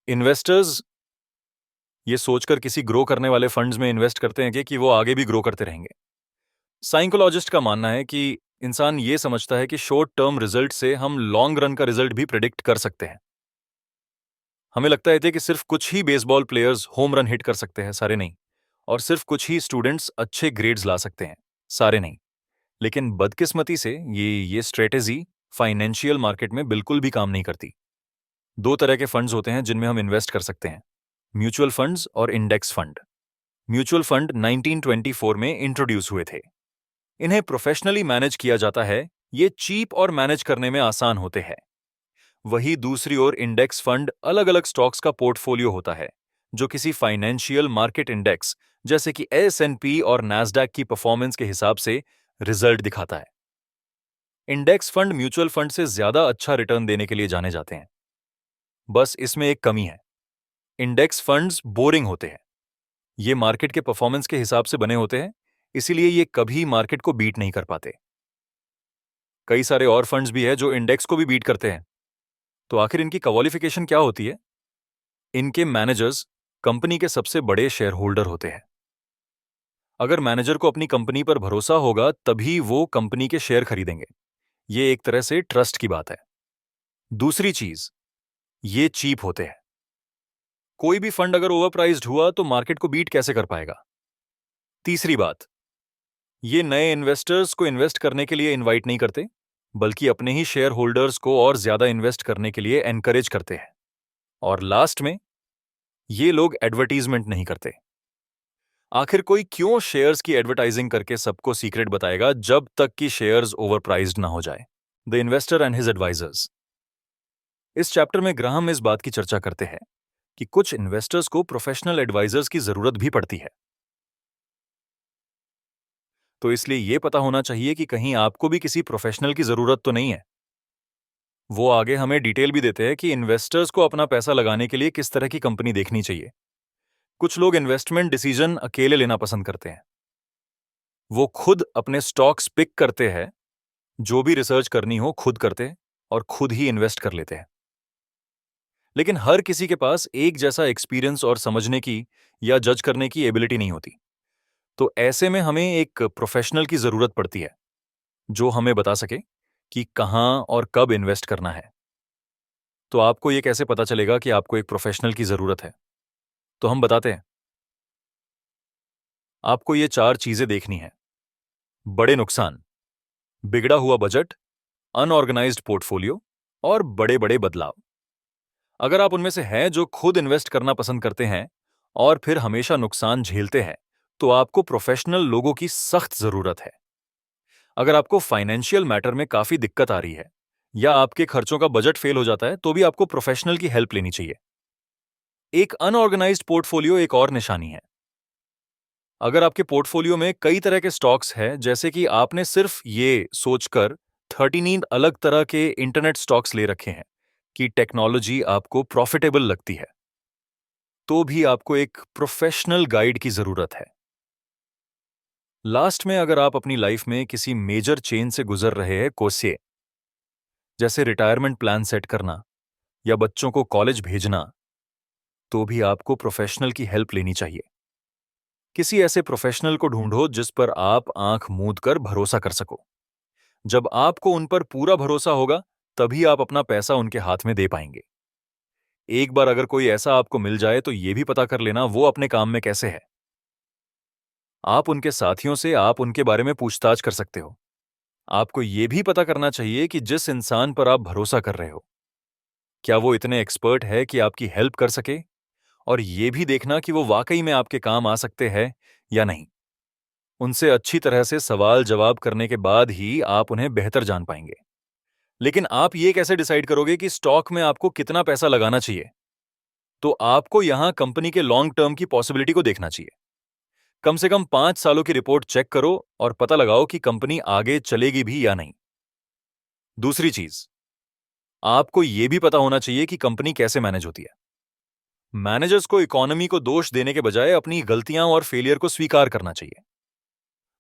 इन्वेस्टर्स ये सोचकर किसी ग्रो करने वाले फंड्स में इन्वेस्ट करते हैं कि वो आगे भी ग्रो करते रहेंगे। साइकोलॉजिस्ट का मानना है कि इंसान ये समझता है कि शॉर्ट टर्म रिजल्ट से हम लॉन्ग रन का रिजल्ट भी प्रिडिक्ट कर सकते हैं। हमें लगता है कि सिर्फ कुछ ही baseball players home run hit कर सकते हैं, सारे नहीं। और सिर्फ कुछ ही स्टूडेंट्स अच्छे ग्रेड्स ला सकते हैं, सारे नहीं। लेकिन बदकिस्मती से ये स्ट्रेटेजी फाइनेंशियल मार्केट में बिल्कुल भी काम नहीं करती। दो तरह के फंड्स होते हैं जिनमें हम इन्वेस्ट कर सकते हैं, म्यूचुअल फंड्स और इंडेक्स फंड। म्यूचुअल फंड 1924 में इंट्रोड्यूस हुए थे। इन्हें प्रोफेशनली मैनेज किया जाता है, ये चीप और मैनेज करने में आसान होते हैं। वही दूसरी ओर इंडेक्स फंड अलग अलग स्टॉक्स का पोर्टफोलियो होता है, जो किसी फाइनेंशियल मार्केट इंडेक्स जैसे कि S&P और नैस्डैक की परफॉर्मेंस के हिसाब से रिजल्ट दिखाता है। इंडेक्स फंड म्यूचुअल फंड से ज्यादा अच्छा रिटर्न देने के लिए जाने जाते हैं। बस इसमें एक कमी है, इंडेक्स फंड्स बोरिंग होते हैं। ये मार्केट के परफॉर्मेंस के हिसाब से बने होते हैं, इसीलिए ये कभी मार्केट को बीट नहीं कर पाते। कई सारे और फंड्स भी हैं जो इंडेक्स को भी बीट करते हैं। तो आखिर इनकी क्वालिफिकेशन क्या होती है? इनके मैनेजर्स कंपनी के सबसे बड़े शेयर होल्डर होते हैं। अगर मैनेजर को अपनी कंपनी पर भरोसा होगा तभी वो कंपनी के शेयर खरीदेंगे। ये एक तरह से ट्रस्ट की बात है। दूसरी चीज, ये चीप होते हैं। कोई भी फंड अगर ओवरप्राइज्ड हुआ तो मार्केट को बीट कैसे कर पाएगा? तीसरी बात, ये नए इन्वेस्टर्स को इन्वेस्ट करने के लिए इनवाइट नहीं करते, बल्कि अपने ही शेयर होल्डर्स को और ज्यादा इन्वेस्ट करने के लिए एनकरेज करते हैं। और लास्ट में, ये लोग एडवर्टीजमेंट नहीं करते। आखिर कोई क्यों शेयर्स की एडवर्टाइजिंग करके सबको सीक्रेट बताएगा जब तक कि शेयर्स ओवरप्राइज्ड ना हो जाए? The investor and his advisers. इस चैप्टर में ग्राहम इस बात की चर्चा करते हैं कि कुछ इन्वेस्टर्स को प्रोफेशनल एडवाइजर्स की जरूरत भी पड़ती है। तो इसलिए यह पता होना चाहिए कि कहीं आपको भी किसी प्रोफेशनल की जरूरत तो नहीं है। वो आगे हमें डिटेल भी देते हैं कि इन्वेस्टर्स को अपना पैसा लगाने के लिए किस तरह की कंपनी देखनी चाहिए। कुछ लोग इन्वेस्टमेंट डिसीजन अकेले लेना पसंद करते हैं। वो खुद अपने स्टॉक्स पिक करते हैं, जो भी रिसर्च करनी हो खुद करते हैं और खुद ही इन्वेस्ट कर लेते हैं। लेकिन हर किसी के पास एक जैसा एक्सपीरियंस और समझने की या जज करने की एबिलिटी नहीं होती। तो ऐसे में हमें एक प्रोफेशनल की जरूरत पड़ती है जो हमें बता सके कि कहां और कब इन्वेस्ट करना है। तो आपको यह कैसे पता चलेगा कि आपको एक प्रोफेशनल की जरूरत है? तो हम बताते हैं। आपको ये 4 चीजें देखनी है: बड़े नुकसान, बिगड़ा हुआ बजट, अनऑर्गेनाइज्ड पोर्टफोलियो और बड़े बड़े बदलाव। अगर आप उनमें से हैं जो खुद इन्वेस्ट करना पसंद करते हैं और फिर हमेशा नुकसान झेलते हैं, तो आपको प्रोफेशनल लोगों की सख्त जरूरत है। अगर आपको फाइनेंशियल मैटर में काफी दिक्कत आ रही है या आपके खर्चों का बजट फेल हो जाता है, तो भी आपको प्रोफेशनल की हेल्प लेनी चाहिए। एक अनऑर्गेनाइज्ड पोर्टफोलियो एक और निशानी है। अगर आपके पोर्टफोलियो में कई तरह के स्टॉक्स हैं, जैसे कि आपने सिर्फ ये सोचकर 13 अलग तरह के इंटरनेट स्टॉक्स ले रखे हैं कि टेक्नोलॉजी आपको प्रॉफिटेबल लगती है, तो भी आपको एक प्रोफेशनल गाइड की जरूरत है। लास्ट में अगर आप अपनी लाइफ में किसी मेजर चेंज से गुजर रहे हैं, कोसे जैसे रिटायरमेंट प्लान सेट करना या बच्चों को कॉलेज भेजना, तो भी आपको प्रोफेशनल की हेल्प लेनी चाहिए। किसी ऐसे प्रोफेशनल को ढूंढो जिस पर आप आंख मूंद कर भरोसा कर सको। जब आपको उन पर पूरा भरोसा होगा, तभी आप अपना पैसा उनके हाथ में दे पाएंगे। एक बार अगर कोई ऐसा आपको मिल जाए, तो यह भी पता कर लेना वो अपने काम में कैसे है। आप उनके साथियों से आप उनके बारे में पूछताछ कर सकते हो। आपको यह भी पता करना चाहिए कि जिस इंसान पर आप भरोसा कर रहे हो, क्या वो इतने एक्सपर्ट है कि आपकी हेल्प कर सके, और यह भी देखना कि वो वाकई में आपके काम आ सकते हैं या नहीं। उनसे अच्छी तरह से सवाल जवाब करने के बाद ही आप उन्हें बेहतर जान पाएंगे। लेकिन आप ये कैसे डिसाइड करोगे कि स्टॉक में आपको कितना पैसा लगाना चाहिए? तो आपको यहां कंपनी के लॉन्ग टर्म की पॉसिबिलिटी को देखना चाहिए। कम से कम 5 सालों की रिपोर्ट चेक करो और पता लगाओ कि कंपनी आगे चलेगी भी या नहीं। दूसरी चीज, आपको यह भी पता होना चाहिए कि कंपनी कैसे मैनेज होती है। मैनेजर्स को इकोनॉमी को दोष देने के बजाय अपनी गलतियां और फेलियर को स्वीकार करना चाहिए।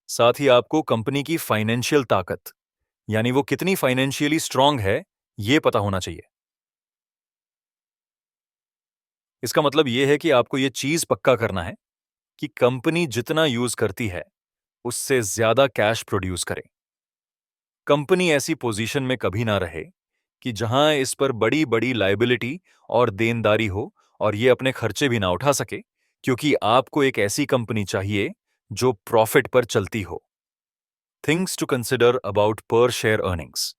साथ ही आपको कंपनी की फाइनेंशियल ताकत, यानी वो कितनी फाइनेंशियली स्ट्रांग है, यह पता होना चाहिए। इसका मतलब यह है कि आपको यह चीज पक्का करना है कि कंपनी जितना यूज करती है, उससे ज्यादा कैश प्रोड्यूस करे। कंपनी ऐसी पोजीशन में कभी ना रहे कि जहां इस पर बड़ी बड़ी लायबिलिटी और देनदारी हो और ये अपने खर्चे भी ना उठा सके, क्योंकि आपको एक ऐसी कंपनी चाहिए जो प्रॉफिट पर चलती हो। थिंग्स टू कंसिडर अबाउट पर share earnings.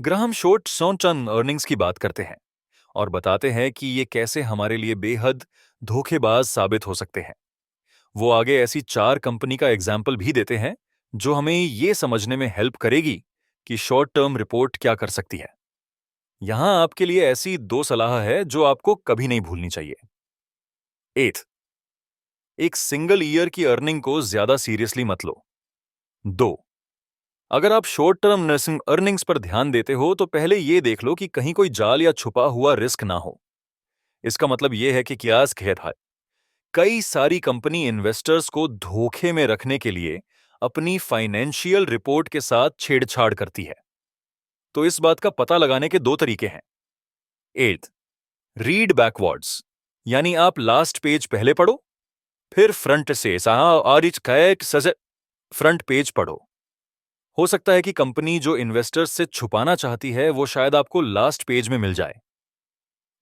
Graham short short-term earnings की बात करते हैं और बताते हैं कि ये कैसे हमारे लिए बेहद धोखेबाज साबित हो सकते हैं। वो आगे ऐसी 4 कंपनी का एग्जाम्पल भी देते हैं जो हमें ये समझने में हेल्प करेगी कि शॉर्ट टर्म रिपोर्ट क्या कर सकती है। यहां आपके लिए ऐसी 2 सलाह है जो आपको कभी नहीं भूलनी चाहिए। 8, एक सिंगल ईयर की अर्निंग को ज्यादा सीरियसली मत लो। 2, अगर आप शॉर्ट टर्म नर्सिंग अर्निंग्स पर ध्यान देते हो, तो पहले यह देख लो कि कहीं कोई जाल या छुपा हुआ रिस्क ना हो। इसका मतलब यह है कि क्या खेत है। कई सारी कंपनी इन्वेस्टर्स को धोखे में रखने के लिए अपनी फाइनेंशियल रिपोर्ट के साथ छेड़छाड़ करती है। तो इस बात का पता लगाने के 2 तरीके हैं। 8, रीड बैकवर्ड्स, यानी आप लास्ट पेज पहले पढ़ो, फिर फ्रंट से फ्रंट पेज पढ़ो। हो सकता है कि कंपनी जो इन्वेस्टर्स से छुपाना चाहती है, वो शायद आपको लास्ट पेज में मिल जाए।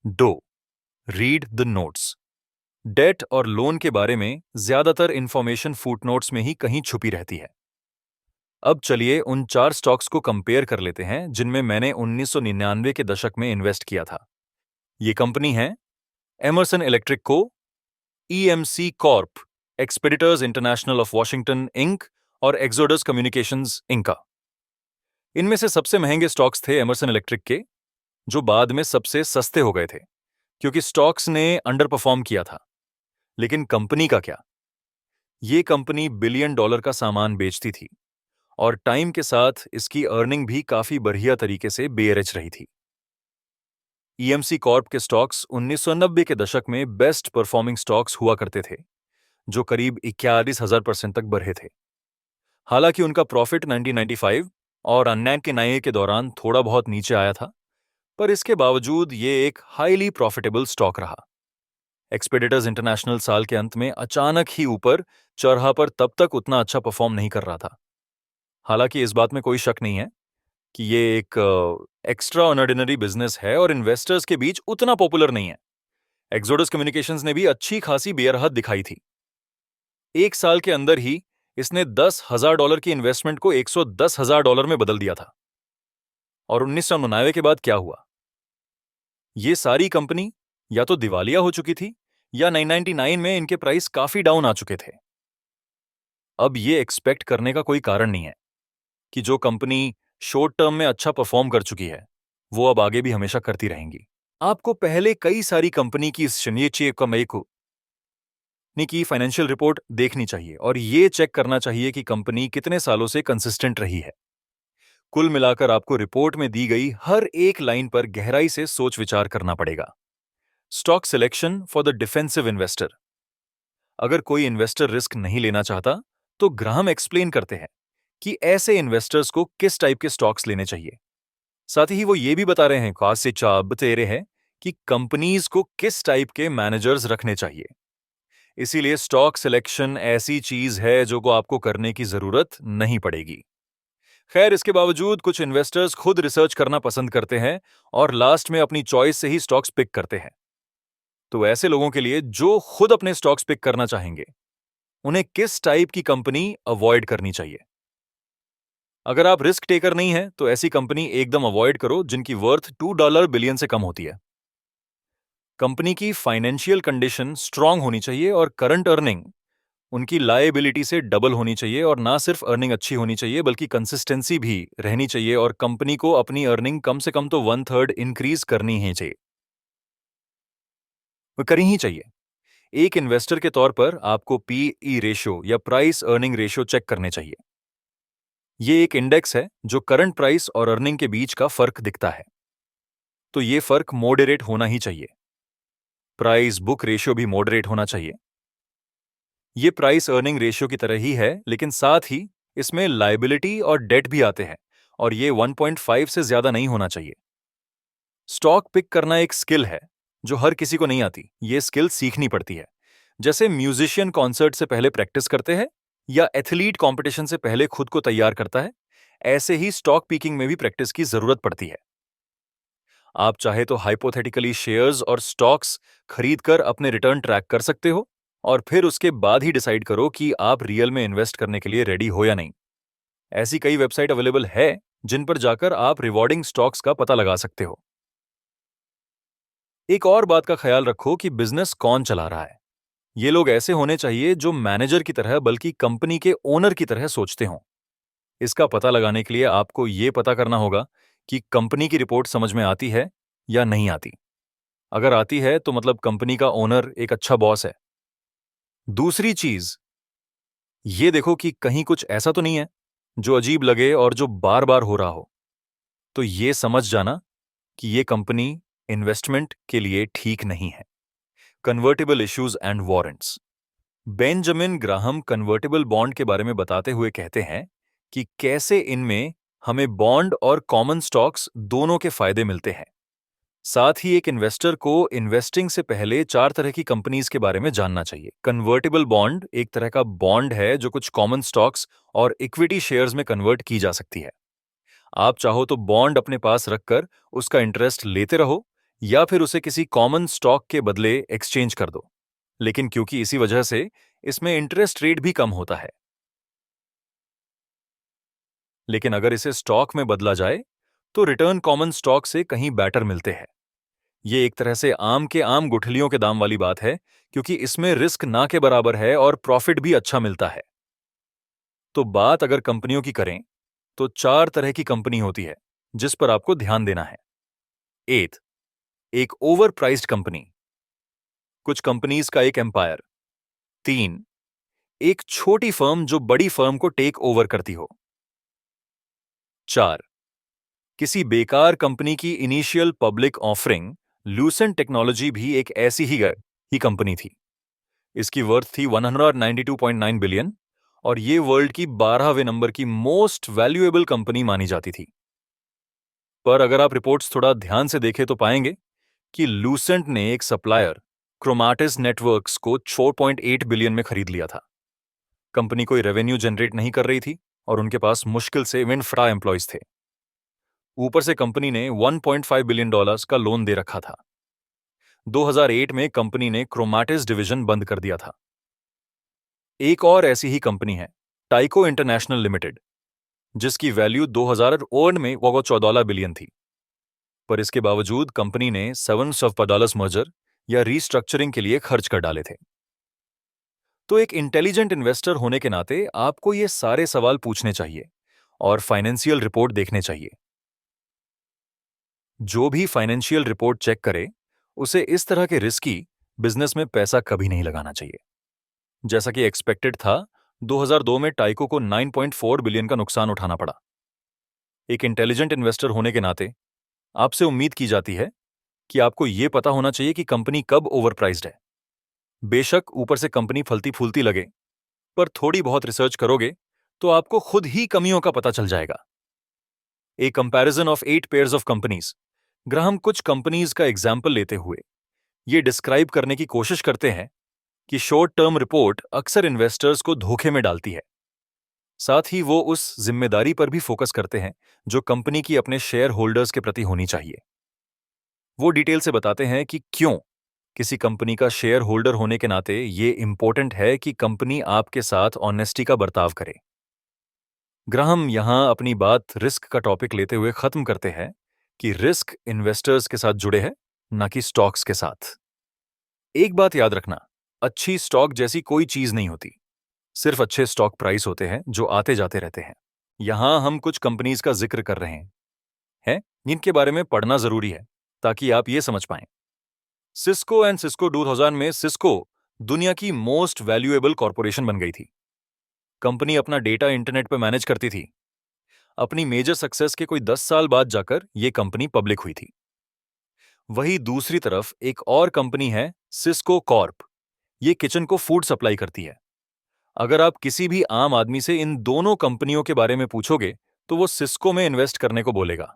2, रीड द नोट्स। डेट और लोन के बारे में ज्यादातर इंफॉर्मेशन फुटनोट्स में ही कहीं छुपी रहती है। अब चलिए उन 4 स्टॉक्स को कंपेयर कर लेते हैं जिनमें मैंने 1999 के दशक में इन्वेस्ट किया था। ये कंपनी है एमर्सन इलेक्ट्रिक को, EMC Corp, Expeditors International of Washington Inc और एक्सोडस कम्युनिकेशंस इंका। इनमें से सबसे महंगे स्टॉक्स थे एमर्सन इलेक्ट्रिक के, जो बाद में सबसे सस्ते हो गए थे क्योंकि स्टॉक्स ने अंडर परफॉर्म किया था। लेकिन कंपनी का क्या? ये कंपनी बिलियन डॉलर का सामान बेचती थी और टाइम के साथ इसकी अर्निंग भी काफी बढ़िया तरीके से बेरच रही थी। ईएमसी कॉर्प के स्टॉक्स 1990 के दशक में बेस्ट परफॉर्मिंग स्टॉक्स हुआ करते थे, जो करीब 41,000% तक बढ़े थे। हालांकि उनका प्रॉफिट 1995 और 1999 के दौरान थोड़ा बहुत नीचे आया था, पर इसके बावजूद ये एक हाईली प्रॉफिटेबल स्टॉक रहा। एक्सपेडिटर्स इंटरनेशनल साल के अंत में अचानक ही ऊपर चढ़ा, पर तब तक उतना अच्छा परफॉर्म नहीं कर रहा था। हालांकि इस बात में कोई शक नहीं है कि ये एक एक्स्ट्रा ऑर्डिनरी बिजनेस है और इन्वेस्टर्स के बीच उतना पॉपुलर नहीं है। एक्सोडस कम्युनिकेशंस ने भी अच्छी खासी बेरहद दिखाई थी। 1 साल के अंदर ही इसने $10,000 की इन्वेस्टमेंट को $110,000 में बदल दिया था। और 1999 के बाद क्या हुआ? ये सारी कंपनी या तो दिवालिया हो चुकी थी या 1999 में इनके प्राइस काफी डाउन आ चुके थे। अब ये एक्सपेक्ट करने का कोई कारण नहीं है कि जो कंपनी शॉर्ट टर्म में अच्छा परफॉर्म कर चुकी है वो अब आगे भी हमेशा करती रहेंगी। आपको पहले कई सारी कंपनी की शनिचर कमाई को की फाइनेंशियल रिपोर्ट देखनी चाहिए और ये चेक करना चाहिए कि कंपनी कितने सालों से कंसिस्टेंट रही है। कुल मिलाकर आपको रिपोर्ट में दी गई हर एक लाइन पर गहराई से सोच विचार करना पड़ेगा। Stock selection for the defensive investor. अगर कोई इन्वेस्टर रिस्क नहीं लेना चाहता तो ग्राहम एक्सप्लेन करते हैं कि ऐसे इन्वेस्टर्स को किस टाइप के स्टॉक्स लेने चाहिए। साथ ही वो ये भी बता रहे हैं बता रहे हैं कि कंपनीज को किस टाइप के मैनेजर्स रखने चाहिए। इसीलिए स्टॉक सिलेक्शन ऐसी चीज है जो को आपको करने की जरूरत नहीं पड़ेगी। खैर, इसके बावजूद कुछ इन्वेस्टर्स खुद रिसर्च करना पसंद करते हैं और लास्ट में अपनी चॉइस से ही स्टॉक्स पिक करते हैं। तो ऐसे लोगों के लिए जो खुद अपने स्टॉक्स पिक करना चाहेंगे उन्हें किस टाइप की कंपनी अवॉइड करनी चाहिए? अगर आप रिस्क टेकर नहीं हैं तो ऐसी कंपनी एकदम अवॉइड करो जिनकी वर्थ $2 बिलियन से कम होती है। कंपनी की फाइनेंशियल कंडीशन स्ट्रांग होनी चाहिए और करंट अर्निंग उनकी लायबिलिटी से डबल होनी चाहिए, और ना सिर्फ अर्निंग अच्छी होनी चाहिए बल्कि कंसिस्टेंसी भी रहनी चाहिए और कंपनी को अपनी अर्निंग कम से कम तो 1/3 इंक्रीज करनी ही चाहिए, वो करनी ही चाहिए। एक इन्वेस्टर के तौर पर आपको पीई रेशियो या प्राइस अर्निंग रेशियो चेक करने चाहिए। ये एक इंडेक्स है जो करंट प्राइस और अर्निंग के बीच का फर्क दिखता है, तो ये फर्क मॉडरेट होना ही चाहिए। प्राइस बुक रेशियो भी मॉडरेट होना चाहिए। ये प्राइस अर्निंग रेशियो की तरह ही है, लेकिन साथ ही इसमें लायबिलिटी और डेट भी आते हैं और ये 1.5 से ज्यादा नहीं होना चाहिए। स्टॉक पिक करना एक स्किल है जो हर किसी को नहीं आती, ये स्किल सीखनी पड़ती है। जैसे म्यूजिशियन कॉन्सर्ट से पहले प्रैक्टिस करते हैं या एथलीट कंपटीशन से पहले खुद को तैयार करता है, ऐसे ही स्टॉक पिकिंग में भी प्रैक्टिस की जरूरत पड़ती है। आप चाहे तो हाइपोथेटिकली शेयर्स और स्टॉक्स खरीदकर अपने रिटर्न ट्रैक कर सकते हो और फिर उसके बाद ही डिसाइड करो कि आप रियल में इन्वेस्ट करने के लिए रेडी हो या नहीं। ऐसी कई वेबसाइट अवेलेबल है जिन पर जाकर आप रिवॉर्डिंग स्टॉक्स का पता लगा सकते हो। एक और बात का ख्याल रखो कि बिजनेस कौन चला रहा है। ये लोग ऐसे होने चाहिए जो मैनेजर की तरह बल्कि कंपनी के ओनर की तरह सोचते हों। इसका पता लगाने के लिए आपको ये पता करना होगा कि कंपनी की रिपोर्ट समझ में आती है या नहीं आती। अगर आती है तो मतलब कंपनी का ओनर एक अच्छा बॉस है। दूसरी चीज ये देखो कि कहीं कुछ ऐसा तो नहीं है जो अजीब लगे और जो बार बार हो रहा हो, तो ये समझ जाना कि ये कंपनी इन्वेस्टमेंट के लिए ठीक नहीं है। Convertible issues and warrants. Benjamin Graham convertible bond के बारे में बताते हुए कहते हैं कि कैसे इनमें हमें बॉन्ड और कॉमन स्टॉक्स दोनों के फायदे मिलते हैं। साथ ही एक इन्वेस्टर को इन्वेस्टिंग से पहले 4 तरह की कंपनीज के बारे में जानना चाहिए। कन्वर्टेबल बॉन्ड एक तरह का बॉन्ड है जो कुछ कॉमन स्टॉक्स और इक्विटी शेयर्स में कन्वर्ट की जा सकती है। आप चाहो तो बॉन्ड अपने पास रखकर उसका इंटरेस्ट लेते रहो या फिर उसे किसी कॉमन स्टॉक के बदले एक्सचेंज कर दो, लेकिन क्योंकि इसी वजह से इसमें इंटरेस्ट रेट भी कम होता है। लेकिन अगर इसे स्टॉक में बदला जाए तो रिटर्न कॉमन स्टॉक से कहीं बेटर मिलते हैं। ये एक तरह से आम के आम गुठलियों के दाम वाली बात है, क्योंकि इसमें रिस्क ना के बराबर है और प्रॉफिट भी अच्छा मिलता है। तो बात अगर कंपनियों की करें तो 4 तरह की कंपनी होती है जिस पर आपको ध्यान देना है। एथ, एक ओवर प्राइस्ड कंपनी, कुछ कंपनीज का एक एम्पायर। 3, एक छोटी फर्म जो बड़ी फर्म को टेक ओवर करती हो। 4, किसी बेकार कंपनी की initial public offering. Lucent technology भी एक ऐसी ही कंपनी थी। इसकी वर्थ थी 192.9 बिलियन और ये वर्ल्ड की 12वें नंबर की मोस्ट वैल्यूएबल कंपनी मानी जाती थी। पर अगर आप रिपोर्ट्स थोड़ा ध्यान से देखें तो पाएंगे कि लूसेंट ने एक सप्लायर क्रोमाटिस नेटवर्क्स को 4.8 बिलियन में खरीद लिया था। कंपनी कोई रेवेन्यू जनरेट नहीं कर रही थी और उनके पास मुश्किल से इंफ्रा एम्प्लॉयज थे। ऊपर से कंपनी ने 1.5 बिलियन डॉलर्स का लोन दे रखा था। 2008 में कंपनी ने क्रोमाटिस डिवीजन बंद कर दिया था। एक और ऐसी ही कंपनी है टाइको इंटरनेशनल लिमिटेड, जिसकी वैल्यू 2001 में वो $14 बिलियन थी। पर इसके बावजूद कंपनी ने $7 मर्जर या रीस्ट्रक्चरिंग के लिए खर्च कर डाले थे। तो एक इंटेलिजेंट इन्वेस्टर होने के नाते आपको ये सारे सवाल पूछने चाहिए और फाइनेंशियल रिपोर्ट देखने चाहिए। जो भी फाइनेंशियल रिपोर्ट चेक करे उसे इस तरह के रिस्की बिजनेस में पैसा कभी नहीं लगाना चाहिए। जैसा कि एक्सपेक्टेड था, 2002 में टाइको को 9.4 बिलियन का नुकसान उठाना पड़ा। एक इंटेलिजेंट इन्वेस्टर होने के नाते आपसे उम्मीद की जाती है कि आपको यह पता होना चाहिए कि कंपनी कब ओवरप्राइज्ड है। बेशक ऊपर से कंपनी फलती फूलती लगे, पर थोड़ी बहुत रिसर्च करोगे तो आपको खुद ही कमियों का पता चल जाएगा। A comparison of 8 pairs of companies. Graham कुछ कंपनीज का एग्जाम्पल लेते हुए ये डिस्क्राइब करने की कोशिश करते हैं कि शॉर्ट टर्म रिपोर्ट अक्सर इन्वेस्टर्स को धोखे में डालती है। साथ ही वो उस जिम्मेदारी पर भी फोकस करते हैं जो कंपनी की अपने शेयर होल्डर्स के प्रति होनी चाहिए। वो डिटेल से बताते हैं कि क्यों किसी कंपनी का शेयर होल्डर होने के नाते ये इंपॉर्टेंट है कि कंपनी आपके साथ ऑनेस्टी का बर्ताव करे। ग्राहम यहां अपनी बात रिस्क का टॉपिक लेते हुए खत्म करते हैं कि रिस्क इन्वेस्टर्स के साथ जुड़े हैं, न कि स्टॉक्स के साथ। एक बात याद रखना, अच्छी स्टॉक जैसी कोई चीज नहीं होती, सिर्फ अच्छे स्टॉक प्राइस होते हैं जो आते जाते रहते हैं। यहां हम कुछ कंपनीज का जिक्र कर रहे हैं जिनके बारे में पढ़ना जरूरी है ताकि आप ये समझ पाएं। सिस्को एंड सिस्को 2000 में सिस्को दुनिया की मोस्ट वैल्यूएबल कॉरपोरेशन बन गई थी। कंपनी अपना डेटा इंटरनेट पर मैनेज करती थी। अपनी मेजर सक्सेस के कोई 10 साल बाद जाकर यह कंपनी पब्लिक हुई थी। वही दूसरी तरफ एक और कंपनी है सिस्को कॉर्प। ये किचन को फूड सप्लाई करती है। अगर आप किसी भी आम आदमी से इन दोनों कंपनियों के बारे में पूछोगे तो वो सिस्को में इन्वेस्ट करने को बोलेगा।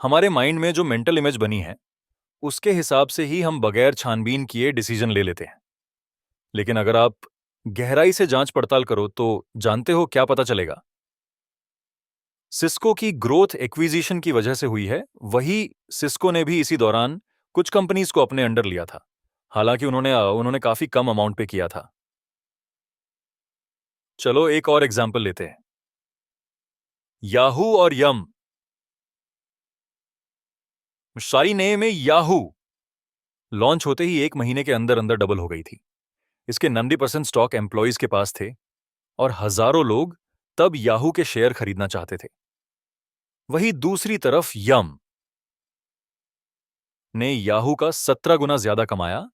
हमारे माइंड में जो मेंटल इमेज बनी है उसके हिसाब से ही हम बगैर छानबीन किए डिसीजन ले लेते हैं। लेकिन अगर आप गहराई से जांच पड़ताल करो तो जानते हो क्या पता चलेगा? सिस्को की ग्रोथ एक्विजिशन की वजह से हुई है। वही सिस्को ने भी इसी दौरान कुछ कंपनीज को अपने अंडर लिया था, हालांकि उन्होंने काफी कम अमाउंट पे किया था। चलो एक और एग्जाम्पल लेते हैं, याहू और यम। शाही नेम में याहू लॉन्च होते ही 1 महीने के अंदर अंदर डबल हो गई थी। इसके 90% स्टॉक एम्प्लॉइज के पास थे और हजारों लोग तब याहू के शेयर खरीदना चाहते थे। वही दूसरी तरफ यम ने याहू का 17 गुना ज्यादा कमाया।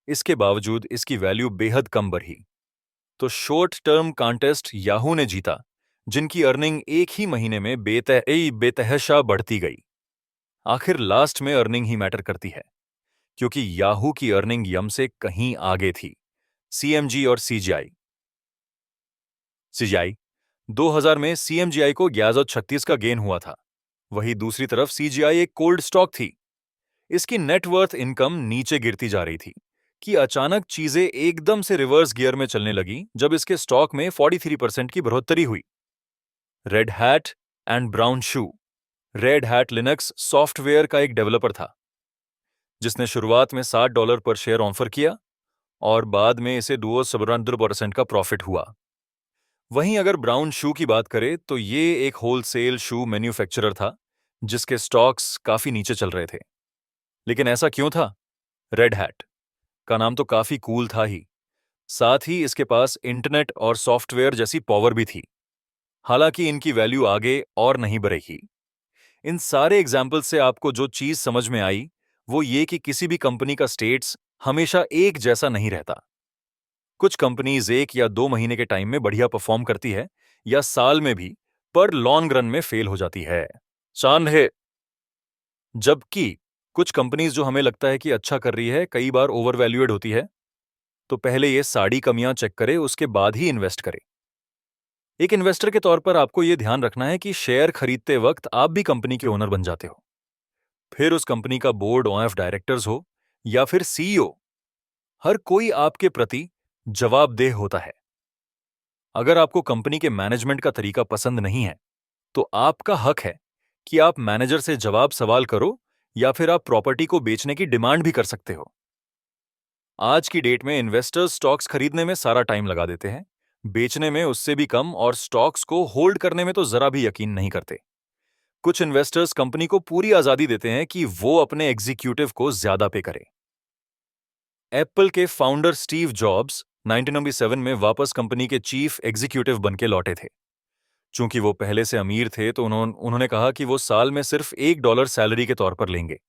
इसके बावजूद इसकी वैल्यू बेहद कम बढ़ी। तो शॉर्ट टर्म कॉन्टेस्ट याहू ने जीता, जिनकी अर्निंग एक ही महीने में बेतहाशा बढ़ती गई। आखिर लास्ट में अर्निंग ही मैटर करती है, क्योंकि याहू की अर्निंग यम से कहीं आगे थी। सीएमजी और सीजीआई। 2000 में सीएमजीआई को 1136 का गेन हुआ था। वही दूसरी तरफ सीजीआई एक कोल्ड स्टॉक थी। इसकी नेटवर्थ इनकम नीचे गिरती जा रही थी कि अचानक चीजें एकदम से रिवर्स गियर में चलने लगी जब इसके स्टॉक में 43% की बढ़ोतरी हुई। Red hat and brown shoe. Red hat Linux software का एक डेवलपर था जिसने शुरुआत में $60 पर शेयर ऑफर किया और बाद में इसे 2% का प्रॉफिट हुआ। वहीं अगर ब्राउन शू की बात करें तो ये एक होलसेल शू मैन्युफैक्चरर था जिसके स्टॉक्स काफी नीचे चल रहे थे। लेकिन ऐसा क्यों था? रेड हैट का नाम तो काफी कूल था ही, साथ ही इसके पास इंटरनेट और सॉफ्टवेयर जैसी पावर भी थी। हालांकि इनकी वैल्यू आगे और नहीं बढ़ेगी। इन सारे एग्जाम्पल से आपको जो चीज समझ में आई वो ये कि किसी भी कंपनी का स्टेट्स हमेशा एक जैसा नहीं रहता। कुछ कंपनीज 1 या 2 महीने के टाइम में बढ़िया परफॉर्म करती है या साल में भी, पर लॉन्ग रन में फेल हो जाती है। चांद है। जबकि कुछ कंपनीज जो हमें लगता है कि अच्छा कर रही है कई बार ओवर वैल्यूएड होती है। तो पहले ये सारी कमियां चेक करे, उसके बाद ही इन्वेस्ट करे। एक इन्वेस्टर के तौर पर आपको यह ध्यान रखना है कि शेयर खरीदते वक्त आप भी कंपनी के ओनर बन जाते हो। फिर उस कंपनी का बोर्ड ऑफ डायरेक्टर्स हो या फिर सीईओ, हर कोई आपके प्रति जवाबदेह होता है। अगर आपको कंपनी के मैनेजमेंट का तरीका पसंद नहीं है तो आपका हक है कि आप मैनेजर से जवाब सवाल करो या फिर आप प्रॉपर्टी को बेचने की डिमांड भी कर सकते हो। आज की डेट में इन्वेस्टर्स स्टॉक्स खरीदने में सारा टाइम लगा देते हैं, बेचने में उससे भी कम और स्टॉक्स को होल्ड करने में तो जरा भी यकीन नहीं करते। कुछ इन्वेस्टर्स कंपनी को पूरी आजादी देते हैं कि वो अपने एग्जीक्यूटिव को ज्यादा पे करे। एप्पल के फाउंडर स्टीव जॉब्स 1997 में वापस कंपनी के चीफ एग्जीक्यूटिव बन के लौटे थे। चूंकि वो पहले से अमीर थे तो उन्होंने कहा कि वो साल में सिर्फ $1 सैलरी के तौर पर लेंगे।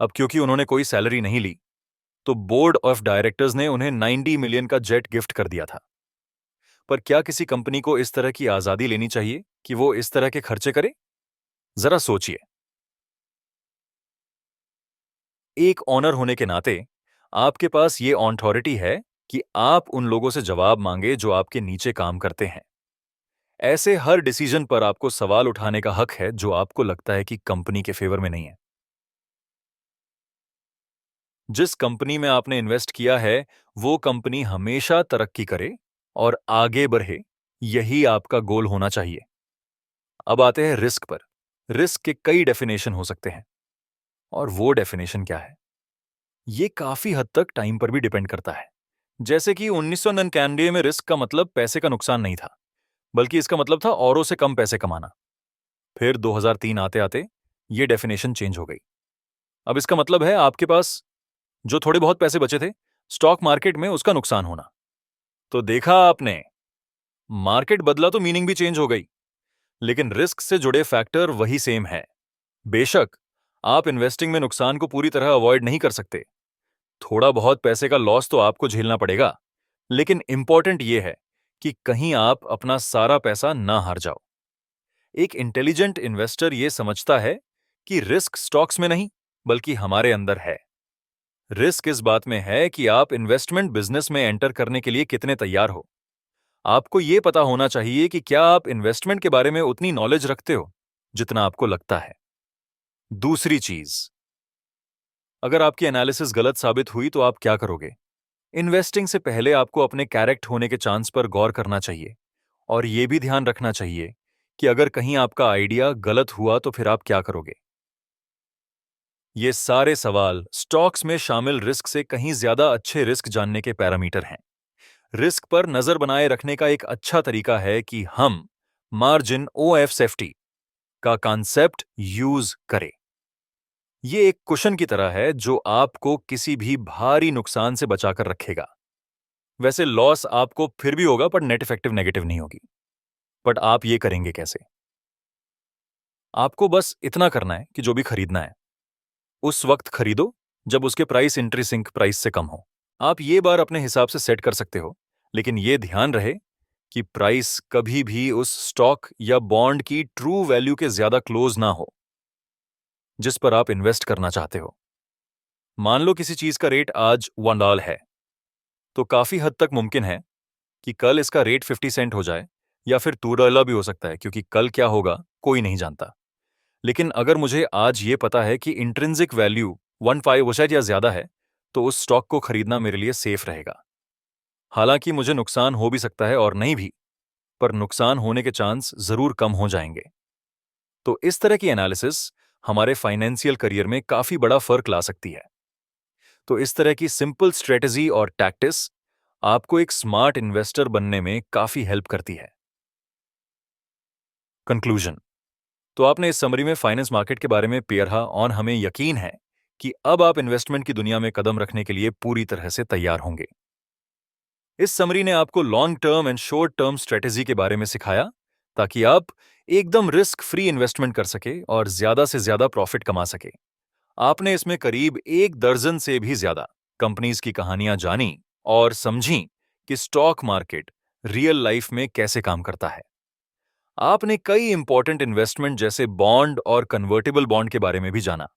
अब क्योंकि उन्होंने कोई सैलरी नहीं ली तो बोर्ड ऑफ डायरेक्टर्स ने उन्हें 90 मिलियन का जेट गिफ्ट कर दिया था। पर क्या किसी कंपनी को इस तरह की आजादी लेनी चाहिए कि वो इस तरह के खर्चे करे? जरा सोचिए। एक ऑनर होने के नाते आपके पास ये ऑथोरिटी है कि आप उन लोगों से जवाब मांगे जो आपके नीचे काम करते हैं। ऐसे हर डिसीजन पर आपको सवाल उठाने का हक है जो आपको लगता है कि कंपनी के फेवर में नहीं है। जिस कंपनी में आपने इन्वेस्ट किया है वो कंपनी हमेशा तरक्की करे और आगे बढ़े, यही आपका गोल होना चाहिए। अब आते हैं रिस्क पर। रिस्क के कई डेफिनेशन हो सकते हैं और वो डेफिनेशन क्या है ये काफी हद तक टाइम पर भी डिपेंड करता है। जैसे कि 1999 में रिस्क का मतलब पैसे का नुकसान नहीं था, बल्कि इसका मतलब था औरों से कम पैसे कमाना। फिर 2003 आते आते ये डेफिनेशन चेंज हो गई। अब इसका मतलब है आपके पास जो थोड़े बहुत पैसे बचे थे, स्टॉक मार्केट में उसका नुकसान होना। तो देखा आपने, मार्केट बदला तो मीनिंग भी चेंज हो गई, लेकिन रिस्क से जुड़े फैक्टर वही सेम है। बेशक आप इन्वेस्टिंग में नुकसान को पूरी तरह अवॉइड नहीं कर सकते, थोड़ा बहुत पैसे का लॉस तो आपको झेलना पड़ेगा, लेकिन इंपॉर्टेंट यह है कि कहीं आप अपना सारा पैसा ना हार जाओ। एक इंटेलिजेंट इन्वेस्टर यह समझता है कि रिस्क स्टॉक्स में नहीं बल्कि हमारे अंदर है। रिस्क इस बात में है कि आप इन्वेस्टमेंट बिजनेस में एंटर करने के लिए कितने तैयार हो। आपको यह पता होना चाहिए कि क्या आप इन्वेस्टमेंट के बारे में उतनी नॉलेज रखते हो जितना आपको लगता है। दूसरी चीज, अगर आपकी एनालिसिस गलत साबित हुई तो आप क्या करोगे? इन्वेस्टिंग से पहले आपको अपने करेक्ट होने के चांस पर गौर करना चाहिए और यह भी ध्यान रखना चाहिए कि अगर कहीं आपका आइडिया गलत हुआ तो फिर आप क्या करोगे। ये सारे सवाल स्टॉक्स में शामिल रिस्क से कहीं ज्यादा अच्छे रिस्क जानने के पैरामीटर हैं। रिस्क पर नजर बनाए रखने का एक अच्छा तरीका है कि हम मार्जिन OF सेफ्टी का कॉन्सेप्ट यूज करें। ये एक कुशन की तरह है जो आपको किसी भी भारी नुकसान से बचाकर रखेगा। वैसे लॉस आपको फिर भी होगा पर नेट इफेक्टिव नेगेटिव नहीं होगी। बट आप ये करेंगे कैसे? आपको बस इतना करना है कि जो भी खरीदना है उस वक्त खरीदो जब उसके प्राइस इंट्रिसिंक प्राइस से कम हो। आप ये बार अपने हिसाब से सेट कर सकते हो, लेकिन ये ध्यान रहे कि प्राइस कभी भी उस स्टॉक या बॉन्ड की ट्रू वैल्यू के ज्यादा क्लोज ना हो जिस पर आप इन्वेस्ट करना चाहते हो। मान लो किसी चीज का रेट आज $1 है, तो काफी हद तक मुमकिन है कि कल इसका रेट 50 सेंट हो जाए या फिर $2 भी हो सकता है, क्योंकि कल क्या होगा कोई नहीं जानता। लेकिन अगर मुझे आज ये पता है कि इंट्रिंसिक वैल्यू 15 वो शायद या ज्यादा है, तो उस स्टॉक को खरीदना मेरे लिए सेफ रहेगा। हालांकि मुझे नुकसान हो भी सकता है और नहीं भी, पर नुकसान होने के चांस जरूर कम हो जाएंगे। तो इस तरह की एनालिसिस हमारे फाइनेंशियल करियर में काफी बड़ा फर्क ला सकती है। तो इस तरह की सिंपल स्ट्रेटेजी और टैक्टिस आपको एक स्मार्ट इन्वेस्टर बनने में काफी हेल्प करती है। कंक्लूजन, तो आपने इस समरी में फाइनेंस मार्केट के बारे में पढ़ा और हमें यकीन है कि अब आप इन्वेस्टमेंट की दुनिया में कदम रखने के लिए पूरी तरह से तैयार होंगे। इस समरी ने आपको long term and short term strategy के बारे में सिखाया ताकि आप एकदम रिस्क फ्री इन्वेस्टमेंट कर सके और ज्यादा से ज्यादा प्रॉफिट कमा सके। आपने इसमें करीब 1 दर्जन से भी ज्यादा कंपनीज की कहानियां जानी और समझी कि स्टॉक मार्केट रियल लाइफ में कैसे काम करता है। आपने कई इंपॉर्टेंट इन्वेस्टमेंट जैसे बॉन्ड और कन्वर्टेबल बॉन्ड के बारे में भी जाना।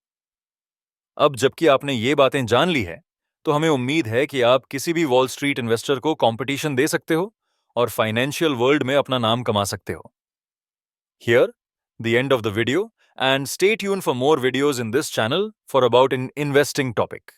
अब जबकि आपने ये बातें जान ली है, तो हमें उम्मीद है कि आप किसी भी वॉल स्ट्रीट इन्वेस्टर को कंपटीशन दे सकते हो और फाइनेंशियल वर्ल्ड में अपना नाम कमा सकते हो। Here the end of the video, and stay tuned for more videos in this channel for about an investing topic.